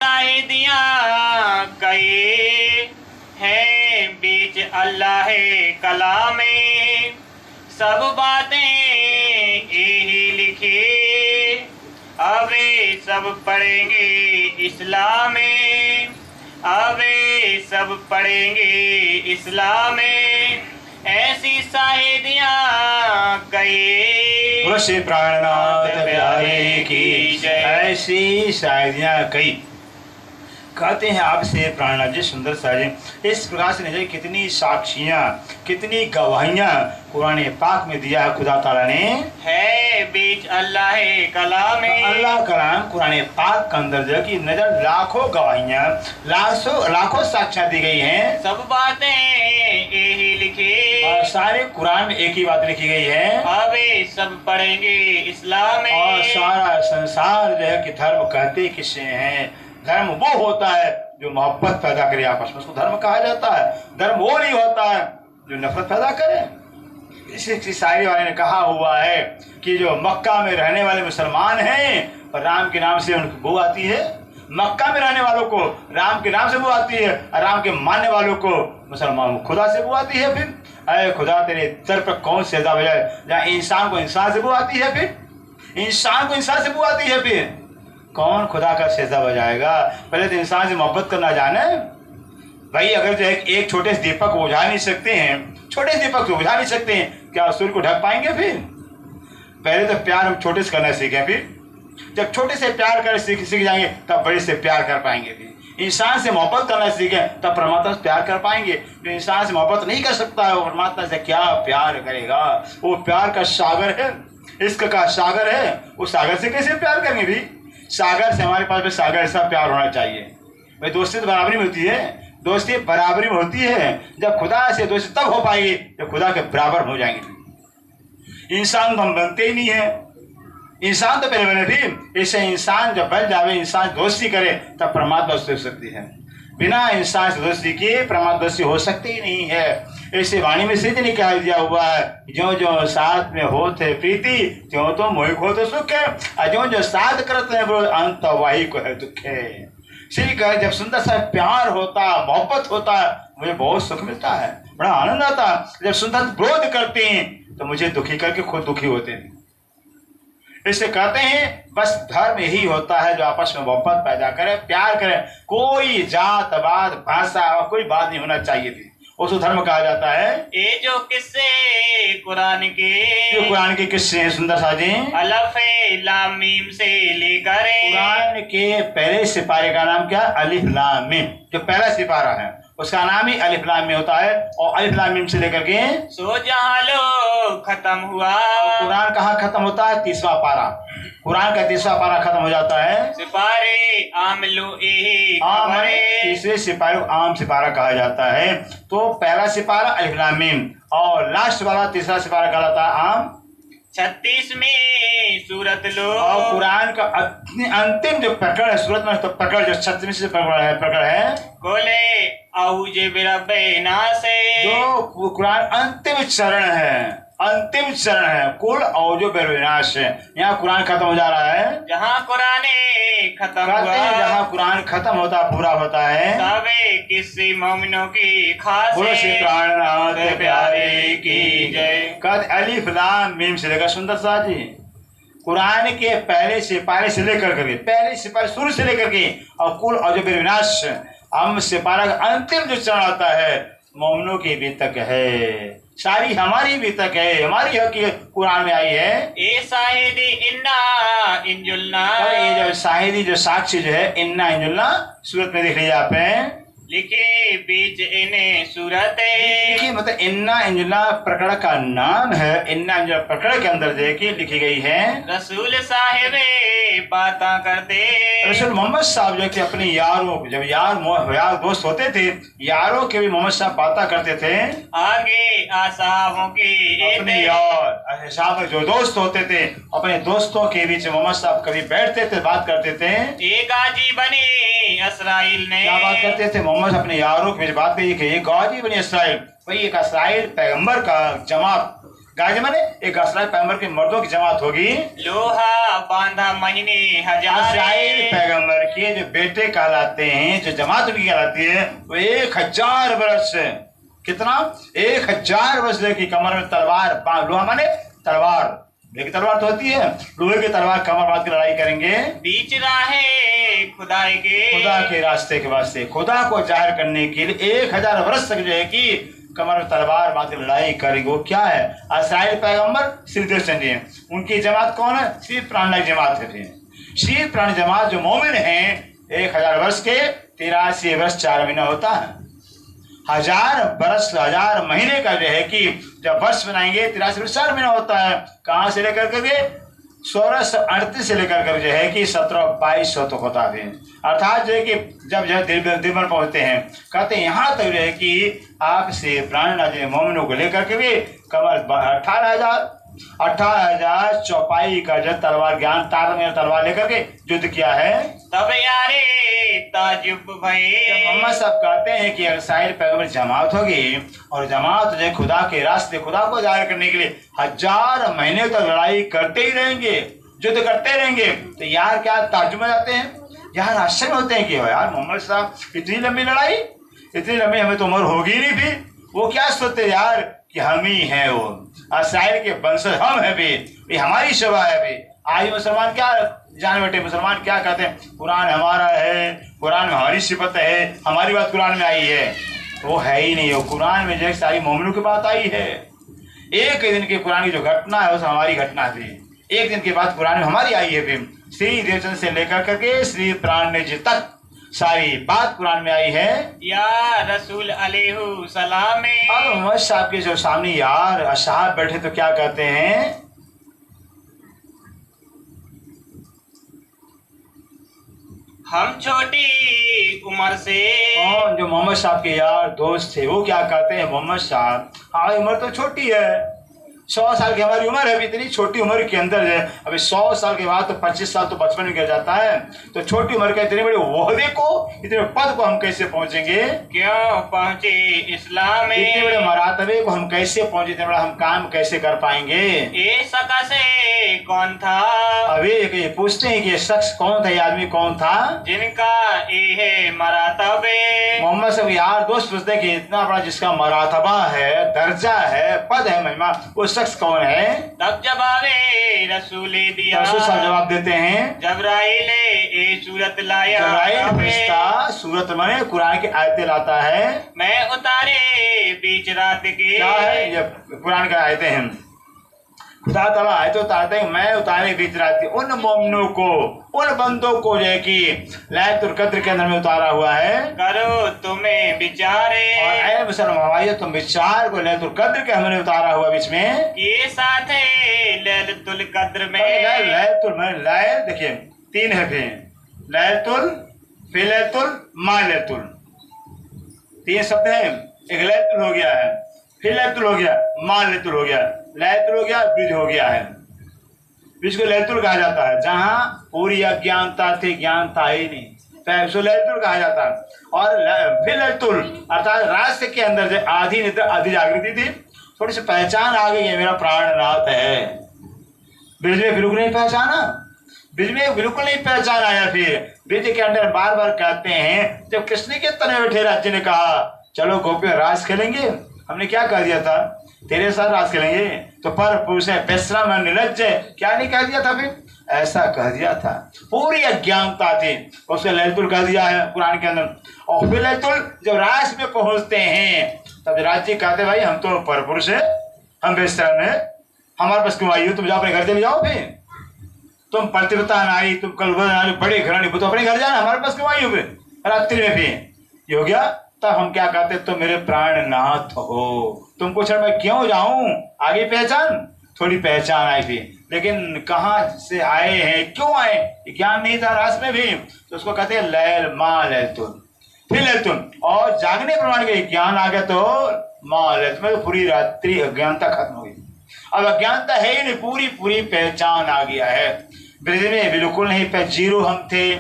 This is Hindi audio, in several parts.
साहिदियाँ कई है बीच अल्लाह कलाम में, सब बातें यही लिखी अबे सब पढ़ेंगे इस्लाम में, अबे सब पढ़ेंगे इस्लाम में, ऐसी साहिदियाँ कई। श्री प्राणनाथ प्यारे की जय। ऐसी शायदियाँ कई। कहते हैं आपसे प्राणनाथ जी सुंदर साहिब, इस प्रकार से नहीं कितनी साक्षियाँ कितनी गवाहियाँ कुरान पाक में दिया है खुदा ताला ने। है बीच अल्लाह कलाम में, अल्लाह कलाम कुरान पाक के अंदर जो कि नजर लाखों गवाहियाँ लाखों साक्षियाँ दी गई हैं। सब बातें यही लिखी और सारे कुरान में एक ही बात लिखी गई है, अबे सब पढ़ेंगे इस्लाम में। और सारा संसार जो है कि धर्म कहते किससे हैं? धर्म वो होता है जो मोहब्बत पैदा करे आपस में, उसको धर्म कहा जाता है। धर्म वो नहीं होता है जो नफरत पैदा करे। इसी शायरी वाले ने कहा हुआ है कि जो मक्का में रहने वाले मुसलमान हैं और राम के नाम से उनकी बू आती है, मक्का में रहने वालों को राम के नाम से बू आती है, और राम के मानने वालों को मुसलमान खुदा से बू आती है। फिर अरे खुदा तेरे दर पर कौन से सजा बजाए? जहाँ इंसान को इंसान से बू आती है, फिर इंसान को इंसान से बू आती है, फिर कौन खुदा का सेजा बजाएगा? पहले तो इंसान से मोहब्बत करना जाने भाई। अगर जो एक छोटे से दीपक को बुझा नहीं सकते हैं, छोटे से दीपक को बुझा नहीं सकते हैं, क्या सूर्य को ढक पाएंगे? फिर पहले तो प्यार हम छोटे से करना सीखें, फिर जब छोटे से प्यार कर सीख जाएंगे तब बड़े से प्यार कर पाएंगे। फिर इंसान से मोहब्बत करना सीखें तब परमात्मा से प्यार कर पाएंगे। जो इंसान से मोहब्बत नहीं कर सकता है वो परमात्मा से क्या प्यार करेगा? वो प्यार का सागर है, इश्क का सागर है, उस सागर से कैसे प्यार करेंगे? भी सागर से हमारे पास भी सागर ऐसा प्यार होना चाहिए भाई। दोस्ती तो बराबरी में होती है, दोस्ती बराबरी में होती है। जब खुदा से दोस्ती तब हो पाएगी जब खुदा के बराबर हो जाएंगे। इंसान तो हम बनते ही नहीं है, इंसान तो पहले बने थे। इससे इंसान जब बन जावे, इंसान दोस्ती करे तब परमात्मा दोस्ती हो सकती है। बिना इंसान से दोस्ती किए परमात्मा दोस्ती हो सकती ही नहीं है। ऐसे वाणी में सिद्ध निकाल दिया हुआ है, जो जो साथ में हो थे प्रीति, त्यों तो मोह को तो सुख है, और जो जो साथ करते हैं वो अंत वही को है दुख है। श्री कहे जब सुंदर सा प्यार होता, मोहब्बत होता, मुझे बहुत सुख मिलता है, बड़ा आनंद आता। जब सुंदर विरोध करते हैं तो मुझे दुखी करके खुद दुखी होते हैं। इससे कहते हैं बस धर्म यही होता है जो आपस में मोहब्बत पैदा करे, प्यार करे। कोई जात बात भाषा और कोई बात नहीं होना चाहिए थी, उसको धर्म कहा जाता है। ये जो किस्से कुरान के, जो कुरान के किस्से हैं सुंदर सा जी, अलफ लाम मीम से लेकर, कुरान के पहले सिपारे का नाम क्या? अलिफ लाम मीम। जो पहला सिपारा है उसका नाम ही अलिफ लाम मीम होता है, और अलिफ लाम मीम से लेकर के सो जहाँ लो खत्म हुआ। कुरान कहाँ खत्म होता है? तीसरा पारा। कुरान का तीसरा पारा खत्म हो जाता है सिपारे आमलो आम, तीसरे सिपारे आम सिपारा कहा जाता है। तो पहला सिपारा अलिफ लाम मीम और लास्ट वाला तीसरा सिपारा कहा जाता है आम। 36 में सूरत लो, और कुरान का अंतिम जो प्रकरण है सूरत में, तो प्रकरण जो 36 से प्रकरण है कोले औजे बिरब्बे नासे, जो कुरान अंतिम चरण है, अंतिम चरण है। कुल औजो बेविनाश है। यहाँ कुरान खत्म हो जा रहा है, जहाँ कुरान खत्म हुआ, जहाँ कुरान खत्म होता पूरा होता है। सबे किसी मोमिनों की खास बोलो श्री प्राणनाथ प्यारे की जय। कहते अलिफ लाम मीम से लेकर सुंदर सा जी कुरान के पहले सिपारे से लेकर के, पहले सिपारे शुरू से लेकर के, और कुल औजो बेविनाश हम सिपारा का अंतिम जो चरण आता है मोमिनों की भी तक है, सारी हमारी भी तक है, हमारी हकीकत कुरान में आई है। ए शाहिदी इन्ना इंजुलना, ये जो शाहिदी जो साक्षी जो है इन्ना इंजुलना सूरत में देख लीजिए आप लिखे बीच इन्हें सूरत देखिए, मतलब इन्ना इंजुलना प्रकरण का नाम है। इन्ना इंजुलना प्रकरण के अंदर देखिए लिखी गई है रसूल साहिबे बातें करते, रसूल मोहम्मद साहब जो कि अपने यारों, जब यार दोस्त होते थे, यारों के भी मोहम्मद साहब बातें करते थे। आगे आसाबों के अपने यार साहब जो दोस्त होते थे, अपने दोस्तों के बीच मोहम्मद साहब कभी बैठते थे, बात करते थे। एक गाजी बने इसराइल ने, क्या बात करते थे? मोहम्मद अपने यारों के बीच बात कही कि ये गाजी बनी इसराइल, भाई एक इसराइल पैगंबर का जमात गाजी माने एक असराइल पैगंबर के मर्दों की जमात होगी। लोहा बांधा महीने हजारे, असराइल पैगंबर के जो बेटे कहलाते हैं, जो जमात उनकी कहलाती है, वो 1000 वर्ष, कितना 1000 वर्ष की कमर में तलवार, लोहा माने तलवार, लेकिन तलवार तो होती है, लोहे की तलवार कमर बांध के लड़ाई करेंगे बीच राहे खुदाई के, खुदा के रास्ते के वास्ते, खुदा को जाहिर करने के लिए 1000 वर्ष तक जो है कि कमर में तलवार बांध के लड़ाई करेंगे। वो क्या है? असराइल पैगंबर सिद्धेश चंडी है। उनकी जमात कौन है? श्री प्राण जमात है। श्री प्राण जमात जो मोमिन हैं 1000 वर्ष के 83 वर्ष 4 महीना होता है। 1000 वर्ष 1000 महीने का जो है कि जब वर्ष बनाएंगे 83 वर्ष 4 महीना होता है। कहाँ से लेकर करके 1638 से लेकर कर जो है कि 1722 तक होता है। अर्थात जो है कि जब जो है दिलबर पहुंचते हैं, कहते हैं यहाँ तक जो है कि आग से प्राण मोमिनों को लेकर के भी कमर 18,000 चौपाई का जो तलवार ज्ञान तार में तलवार लेकर के युद्ध किया है। तब यारे ताजुब भई, मोहम्मद साहब कहते हैं कि असराइल पैगंबर जमात होगी और जमात जो है खुदा के रास्ते, खुदा को जाहिर करने के लिए 1000 महीने तक लड़ाई करते ही रहेंगे, युद्ध करते रहेंगे। तो यार क्या ताजुब में जाते हैं, यार आश्चर्य होते हैं कि यार मोहम्मद साहब इतनी लंबी लड़ाई, इतनी लंबी हमें तो उम्र होगी नहीं थी। वो क्या सोचते यार कि हम ही हैं, वो असराइल के वंशज हम हैं भी हमारी शोभा है भी। आज मुसलमान क्या जान बैठे, मुसलमान क्या कहते हैं, कुरान हमारा है, कुरान में हमारी सिफत है, हमारी बात कुरान में आई है। वो है ही नहीं, वो कुरान में जो सारी मोमिनों की बात आई है। एक दिन के कुरान की जो घटना है वो हमारी घटना थी, एक दिन के बाद कुरान में हमारी आई है भी। श्री देवचंद से लेकर करके श्री प्राण जी तक सारी बात कुरान में आई है। या रसूल अलैहि सलाम। अब मोहम्मद साहब के जो सामने यार असहाब बैठे तो क्या कहते हैं, हम छोटी उम्र से, और जो मोहम्मद साहब के यार दोस्त थे वो क्या कहते हैं, मोहम्मद साहब हमारी उम्र तो छोटी है, 100 साल की हमारी उम्र है, इतनी छोटी उम्र के अंदर है, अभी 100 साल के बाद तो 25 साल तो बचपन में गिर जाता है, तो छोटी उम्र का इतने बड़े ओहदे को, इतने पद को हम कैसे पहुंचेंगे, क्यों पहुंचे इस्लाम में, इतने बड़े मरातबे को हम कैसे पहुंचे, इतने बड़ा हम काम कैसे कर पाएंगे। ये सका से कौन था, अभी ये पूछते हैं कि ये शख्स कौन था, ये आदमी कौन था जिनका ये मरातबे। मोहम्मद साहब यार दोस्त पूछते हैं कि इतना बड़ा जिसका मरातबा है, दर्जा है, पद है, महिमा, वो शख्स कौन है। तब जवाबे रसूल दिया, रसूल साहब जवाब देते हैं, जबराइल ए सूरत लाया, जबराइल फरिश्ता सूरत में कुरान की आयतें लाता है। मैं उतारे बीच रात के, क्या है ये कुरान का आयतें हैं, खुदा ताला आयतें उतारते हैं, मैं उतारे बीच रात के उन मोमिनों को, उन बंदों को जो है कि लैलतुल कद्र के अंदर में उतारा हुआ है। करो तुम्हें बिचारे, और ऐ मुसलमान भाइयों तुम विचार को लैलतुल कद्र के हमने उतारा हुआ बीच में, ये साथ है लैलतुल कद्र में। लैलतुल में लैल देखिए 3 है, फिर लैलतुल, फिर लैलतुल, मा लैलतुल, 3 शब्द हैं। एक लैलतुल हो गया है, फिर लैलतुल हो गया, मा लैलतुल हो गया, लैलतुल हो गया, ब्रिज हो गया है। ब्रिज को लैलतुल कहा जाता है जहां पूरी अज्ञानता थी, ज्ञान था ही नहीं, तो लैलतुल कहा जाता है। और फिर लैलतुल अर्थात रास्ते के अंदर जो आधी निद्रा आधी जागृति थी, थोड़ी सी पहचान आ गई है, मेरा प्राणनाथ है। ब्रिज में बिल्कुल नहीं पहचाना, ब्रिज में बिल्कुल नहीं पहचान आया। फिर ब्रिज के अंदर बार बार कहते हैं, जब कृष्ण के तने बैठे राज्य ने कहा चलो गोपियों रास खेलेंगे, हमने क्या कह दिया था, तेरे साथ रास खेलेंगे, तो पर पुरुष है बेशरम निर्लज्ज, क्या नहीं कह दिया था, फिर ऐसा कह दिया था। पूरी अज्ञानता थी, उसको लैलतुल कह दिया है कुरान के अंदर। और फिर लैलतुल जब रास में पहुंचते हैं तब राज्य कहते भाई हम तो पर पुरुष है, हम बेशरम है, हमारे पास क्यों आई हो, तुम जाओ अपने घर चले जाओ, फिर तुम प्रतिव्रता नारी, तुम कलबल नारी, बड़े घरानी, तो अपने घर जाना, हमारे पास क्यों आई हो फिर रात्रि में। भी ये हो गया, तब हम क्या कहते, तुम मेरे प्राणनाथ हो, तुमको छोड़ मैं क्यों जाऊं, आगे पहचान, थोड़ी पहचान आई थी, लेकिन कहाँ से आए हैं, क्यों आए, ज्ञान नहीं था रास में भी, तो उसको कहते हैं लैल मा लैलतुल, फिर लैलतुल, और जागने प्रमाण के ज्ञान आ गया तो मा लैलतुल, में पूरी रात्रि अज्ञानता खत्म हो गई। अब अज्ञानता है ही नहीं, पूरी पूरी पहचान आ गया है। ब्रिज में बिल्कुल नहीं जीरो हम थे,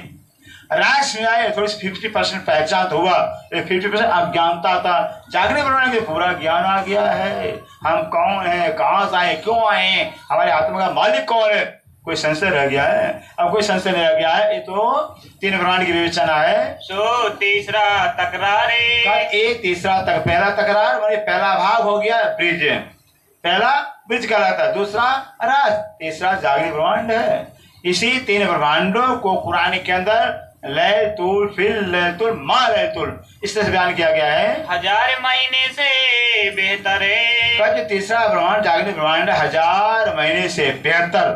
रास में आए थोड़ी सी 50% पहचान तो हुआ, 50% अज्ञानता था। जागने ब्रह्मांड में पूरा ज्ञान आ गया है, हम कौन है, कहाँ से आए, क्यों आए, हमारे आत्मा का मालिक कौन है, कोई संशय रह गया है? अब कोई संशय नहीं रह गया है। ये तो तीन ब्रह्मांड की विवेचना है। सो तीसरा तकरारे, एक तीसरा तक, पहला तकरार माने पहला भाग हो गया ब्रिज, पहला ब्रिज कहलाता है, दूसरा राज, तीसरा जागृत ब्रह्मांड है। इसी तीन ब्रह्मांडों को कुरान के अंदर लैतुल फिल लैतुल मा लैतुल इस तरह से बयान किया गया है। 1000 महीने से बेहतर है। जो तीसरा ब्रह्मांड जागृत ब्रह्मांड 1000 महीने से बेहतर,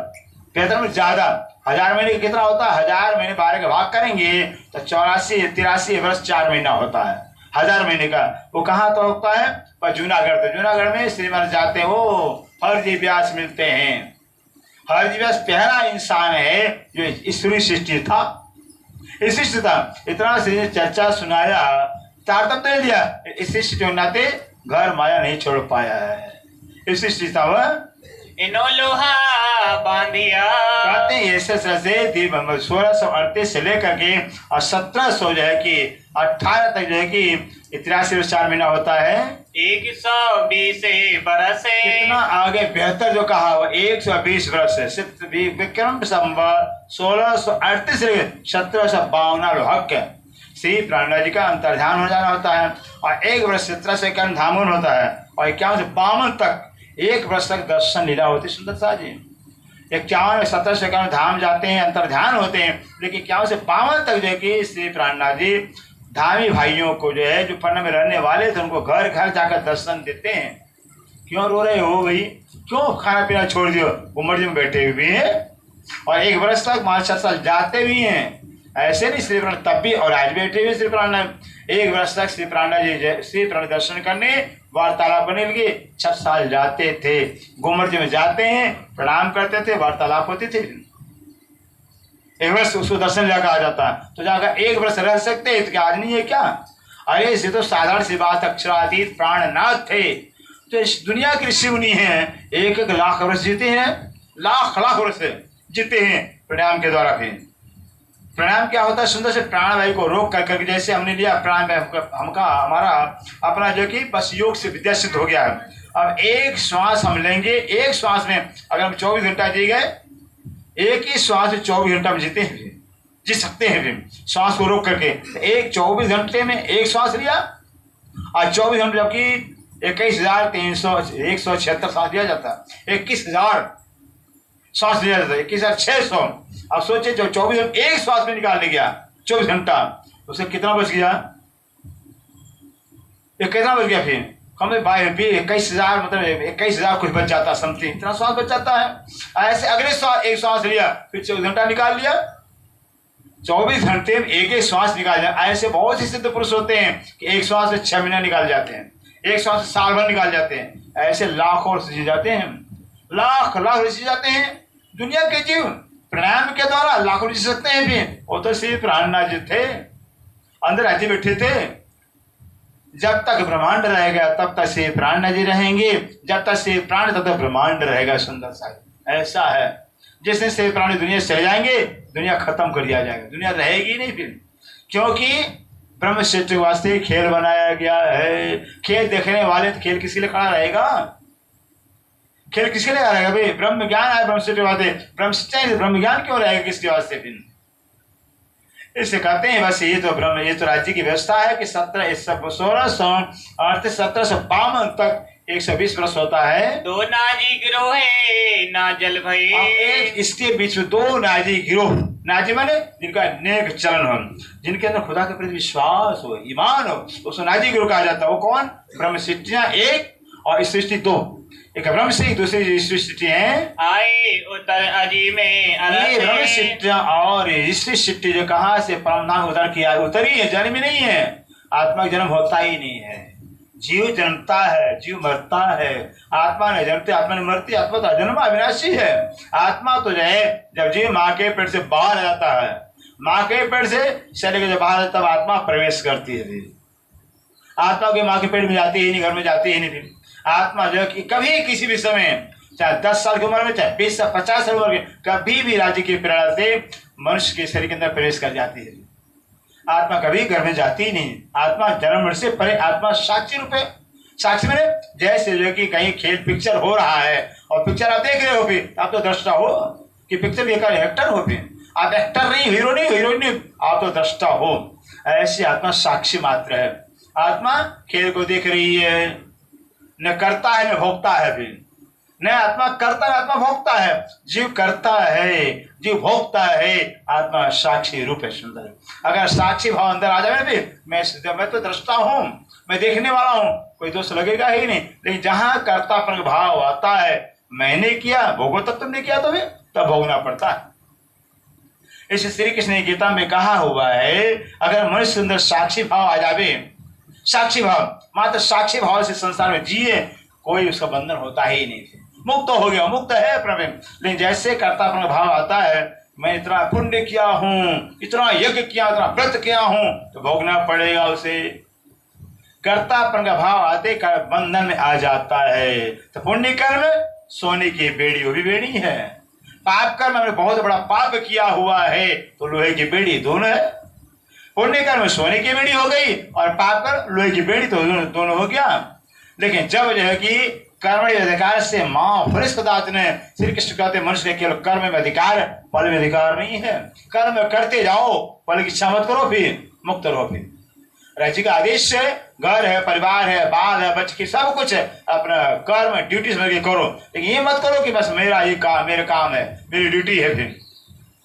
बेहतर में ज्यादा। 1000 महीने कितना होता है? 1000 महीने 12 के भाग करेंगे तो 84-83 वर्ष 4 महीना होता है 1000 महीने का। वो कहाँ तो होता है? पर जूनागढ़। तो जूनागढ़ में श्रीमान जाते हो हरजी व्यास मिलते हैं। हरजी व्यास पहला इंसान है जो ईश्वरी सृष्टि था, सृष्टि था। इतना से चर्चा सुनाया, तारतम दे दिया। इस सृष्टि के नाते घर माया नहीं छोड़ पाया है। इस सृष्टि था वह इनो लोहा बांधिया। कहते हैं ऐसे से 1638 से लेकर के और 1700 जो है कि 18 तक जो है कि 83 4 महीना होता है। 120 बरस है। कितना आगे बेहतर जो कहा वो 120 वर्ष है। विक्रम संवत 1638 से 1752 हक है। श्री प्राणनाथ जी का अंतर्ध्यान हो जाना होता है और 1 वर्ष 17 से धामन होता है और 51 से 52 तक 1 वर्ष तक दर्शन लीला होती। सुंदर सा जी 51 17 से धाम जाते हैं, अंतर्ध्यान होते हैं, लेकिन 51 से 52 तक जो है कि श्री प्राणनाथ जी धामी भाइयों को जो है जो पन्ना में रहने वाले थे उनको घर घर जाकर दर्शन देते हैं। क्यों रो रहे हो भाई, क्यों खाना पीना छोड़ दियो? उमर जी में बैठे हुए हैं और 1 वर्ष तक 5-6 साल जाते भी हैं। ऐसे नहीं श्री प्राण तब भी और आज बैठे हुए श्री प्राण 1 वर्ष तक श्री प्राण जी श्री प्राण दर्शन करने वार्तालाप करने लगे। 6 साल जाते थे, गुमर जी में जाते हैं, प्रणाम करते थे, वार्तालाप होती थी। 1 वर्ष उसको दर्शन जाकर आ जाता है तो जाकर 1 वर्ष रह सकते हैं तो क्या आज नहीं है क्या? अरे इसे तो साधारण सी बात, अक्षरातीत प्राणनाथ थे तो इस दुनिया के ऋषि मुनि हैं 1-1 लाख वर्ष जीते हैं, लाख वर्ष जीते हैं प्राणायाम के द्वारा। फिर प्राणायाम क्या होता है? सुंदर से प्राणवायु को रोक कर करके, जैसे हमने लिया प्राणायाम हमका हमारा अपना जो कि बस योग से विद्या सिद्ध हो गया है। अब 1 श्वास हम लेंगे, 1 श्वास में अगर हम 24 घंटा जी गए, 1 ही श्वास में 24 घंटा में जीते हैं, जी सकते हैं। फिर श्वास को रोक करके 24 घंटे में 1 श्वास लिया और 24 घंटे जबकि 21,176 श्वास लिया जाता है, 21,000 श्वास लिया जाता है, 21,600। अब सोचे जो 24 घंटे 1 श्वास में निकालने गया 24 घंटा, उससे कितना बच गया? ये कितना बच गया? फिर कम से 21,000 मतलब 21,000 कुछ बच जाता, समथिंग इतना श्वास बच जाता है। ऐसे अगले श्वास 1 श्वास लिया फिर 24 घंटा निकाल लिया, 24 घंटे में 1 श्वास निकाल जाए। ऐसे बहुत से सिद्ध पुरुष होते हैं कि 1 श्वास से 6 महीना निकाल जाते हैं, 1 श्वास से साल भर निकाल जाते हैं। ऐसे लाखों वर्ष जी जाते हैं, लाख वर्ष जी जाते हैं। दुनिया के जीव प्राणायाम के द्वारा लाखों जी सकते हैं। भी वो तो श्री प्राणनाथ जी थे, अंदर ऐसे बैठे थे। जब तक ब्रह्मांड रहेगा तब तक श्री प्राणनाथ जी रहेंगे, जब तक श्री प्राण तब तक ब्रह्मांड रहेगा। सुंदर सा ऐसा है, जिस दिन श्री प्राणी दुनिया से चले जाएंगे दुनिया खत्म कर दिया जाएगा, दुनिया रहेगी नहीं फिर। क्योंकि ब्रह्म सृष्टि के वास्ते खेल बनाया गया है। खेल देखने वाले तो खेल किसके लिए खड़ा रहेगा? खेल किसके लिए रहेगा भाई? ब्रह्म ज्ञान है, ब्रह्म सृष्टि वास्ते ब्रह्म सच्चाई, ब्रह्म ज्ञान क्यों रहेगा किसके वास्ते? फिर इससे कहते हैं बस ये तो ब्रह्म, ये तो राज्य की व्यवस्था है कि 1752 तक 120 वर्ष होता है। 2 नाजी गिरोह है ना जल भई। एक इसके बीच में 2 नाजी गिरोह, नाजी माने जिनका नेक चलन हो, जिनके अंदर खुदा के प्रति विश्वास हो, ईमान हो, उसको नाजी गिरोह कहा जाता है। वो कौन? ब्रह्म सृष्टियां 1 और सृष्टि 2। एक ब्रह्म से दूसरी सृष्टि है आए उतर अजी में ये ब्रह्म सृष्टियां और सृष्टि जो कहाँ से परमधाम उतर किया, उतरी है, जन्म ही नहीं है। आत्मा का जन्म होता ही नहीं है। जीव जन्मता है, जीव मरता है, आत्मा नहीं जन्मती, आत्मा नहीं मरती। आत्मा तो जन्म अविनाशी है। आत्मा तो जो है जब जीव माँ के पेट से बाहर आ जाता है, माँ के पेट से शरीर के जब बाहर तब आत्मा प्रवेश करती है। आत्मा के माँ के पेट में जाती ही नहीं, घर में जाती ही नहीं। आत्मा जो है कि कभी किसी भी समय, चाहे 10 साल की उम्र में, चाहे 20 साल 50 साल उम्र में, कभी भी राज्य की प्रेरणा से मनुष्य के शरीर के अंदर प्रवेश कर जाती है। आत्मा कभी घर में जाती ही नहीं। आत्मा जन्म मृत्यु से परे, आत्मा साक्षी रूप है। साक्षी में जैसे जो कि कहीं खेल पिक्चर हो रहा है और पिक्चर आप देख रहे हो, फिर आप तो दृष्टा हो कि पिक्चर भी एक्टर हो, फिर आप एक्टर नहीं, हीरो नहीं, हीरोइन नहीं, आप तो दृष्टा हो। ऐसी आत्मा साक्षी मात्र है। आत्मा खेल को देख रही है, न करता है न भोगता है, फिर न आत्मा करता है आत्मा भोगता है। जीव करता है, जीव भोगता है, आत्मा साक्षी रूप है। सुंदर, अगर साक्षी भाव अंदर आ जाए फिर मैं तो दृष्टा हूं, मैं देखने वाला हूं, कोई दोष लगेगा ही नहीं। लेकिन जहां कर्तापन भाव आता है, मैंने किया, भोगो तब तुमने किया तो फिर तब भोगना पड़ता है। इस श्री कृष्ण ने गीता में कहा हुआ है, अगर मनुष्य अंदर साक्षी भाव आ जावे, साक्षी भाव, मात्र साक्षी भाव से संसार में जिए, कोई उसका बंधन होता ही नहीं, मुक्त हो गया, मुक्त है प्रभु। लेकिन जैसे कर्तापन भाव आता है, मैं इतना पुण्य किया हूं, इतना यज्ञ किया, इतना व्रत किया हूं, तो भोगना पड़ेगा उसे। कर्तापन का भाव आते बंधन में आ जाता है। तो पुण्य कर्म सोने की बेड़ी, वो भी बेड़ी है। पाप कर्म हमने बहुत बड़ा पाप किया हुआ है, तो लोहे की बेड़ी दोनों है। पुण्य कर्म सोने की बेड़ी हो गई और पाप कर्म लोहे की बेड़ी, तो दोनों हो गया। लेकिन जब जो है कि कर्मणि अधिकार से माँ फरिष्कदात ने, श्री कृष्ण कहते मनुष्य के केवल कर्म में अधिकार, फल में अधिकार नहीं है। कर्म करते जाओ, फल की इच्छा मत करो, फिर मुक्त रहो। फिर राज्य का आदेश है, घर है, परिवार है, बाल है, बच्चे की सब कुछ है, अपना कर्म ड्यूटी समझ के करो। लेकिन ये मत करो कि बस मेरा ये काम, मेरा काम है, मेरी ड्यूटी है, फिर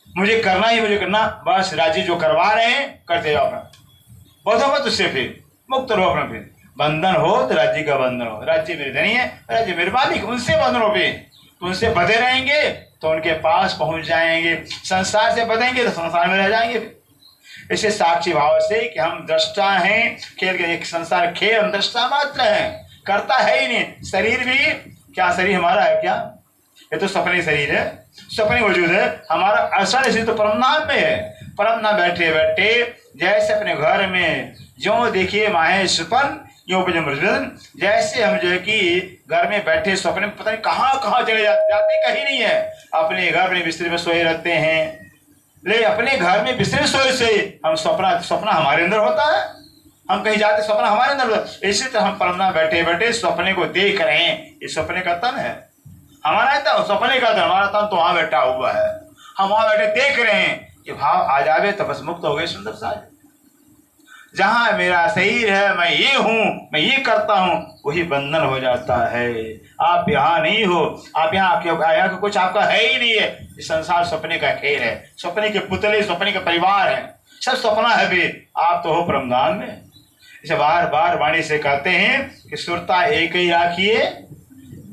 मुझे करना ही मुझे करना, बस राज्य जो करवा रहे हैं करते जाओ अपना, बधो मत उससे, फिर मुक्त रहो अपना। फिर बंधन हो तो राज्य का बंधन हो, राज्य मेरे धनी है, राज्य मेरे मालिक, उनसे बंधन हो। फिर उनसे बधे रहेंगे तो उनके पास पहुंच जाएंगे, संसार से बधेंगे तो संसार में रह जाएंगे। इसे साक्षी भाव से कि हम दृष्टा हैं, खेल के एक संसार खेल, हम दृष्टा मात्र हैं, करता है ही नहीं। शरीर भी क्या, शरीर हमारा है क्या? ये तो सपने शरीर है, सपने वजूद है। हमारा असल शरीर तो परमधाम में है। परमधाम बैठे बैठे जैसे अपने घर में जो देखिए माहे सुपन यो मृदन, जैसे हम जो है कि घर में बैठे सपने में पता नहीं कहाँ कहाँ चले जाते कहीं नहीं है। अपने घर में बिस्तर में सोए रहते हैं, ले अपने घर में बिस्तर सोए से हम सपना हमारे अंदर होता है, हम कहीं जाते सपना हमारे अंदर होता है। इसी तरह हम परमना बैठे बैठे सपने को देख रहे हैं, ये सपने का तन है हमारा, तो सपने का तन, हमारा तन तो वहां बैठा हुआ है, हम वहां बैठे देख रहे हैं। ये भाव आ जावे तो बस मुक्त हो गए। सुंदर सा, जहां मेरा शरीर है, मैं ये हूं, मैं ये करता हूं, वही बंधन हो जाता है। आप यहाँ नहीं हो, आप यहाँ का कुछ आपका है ही नहीं है। इस संसार सपने का खेल है, सपने के पुतले, सपने का परिवार है, सब सपना है भी। आप तो हो परमधाम में। इसे बार बार वाणी से कहते हैं कि सुरता एक ही राखिए,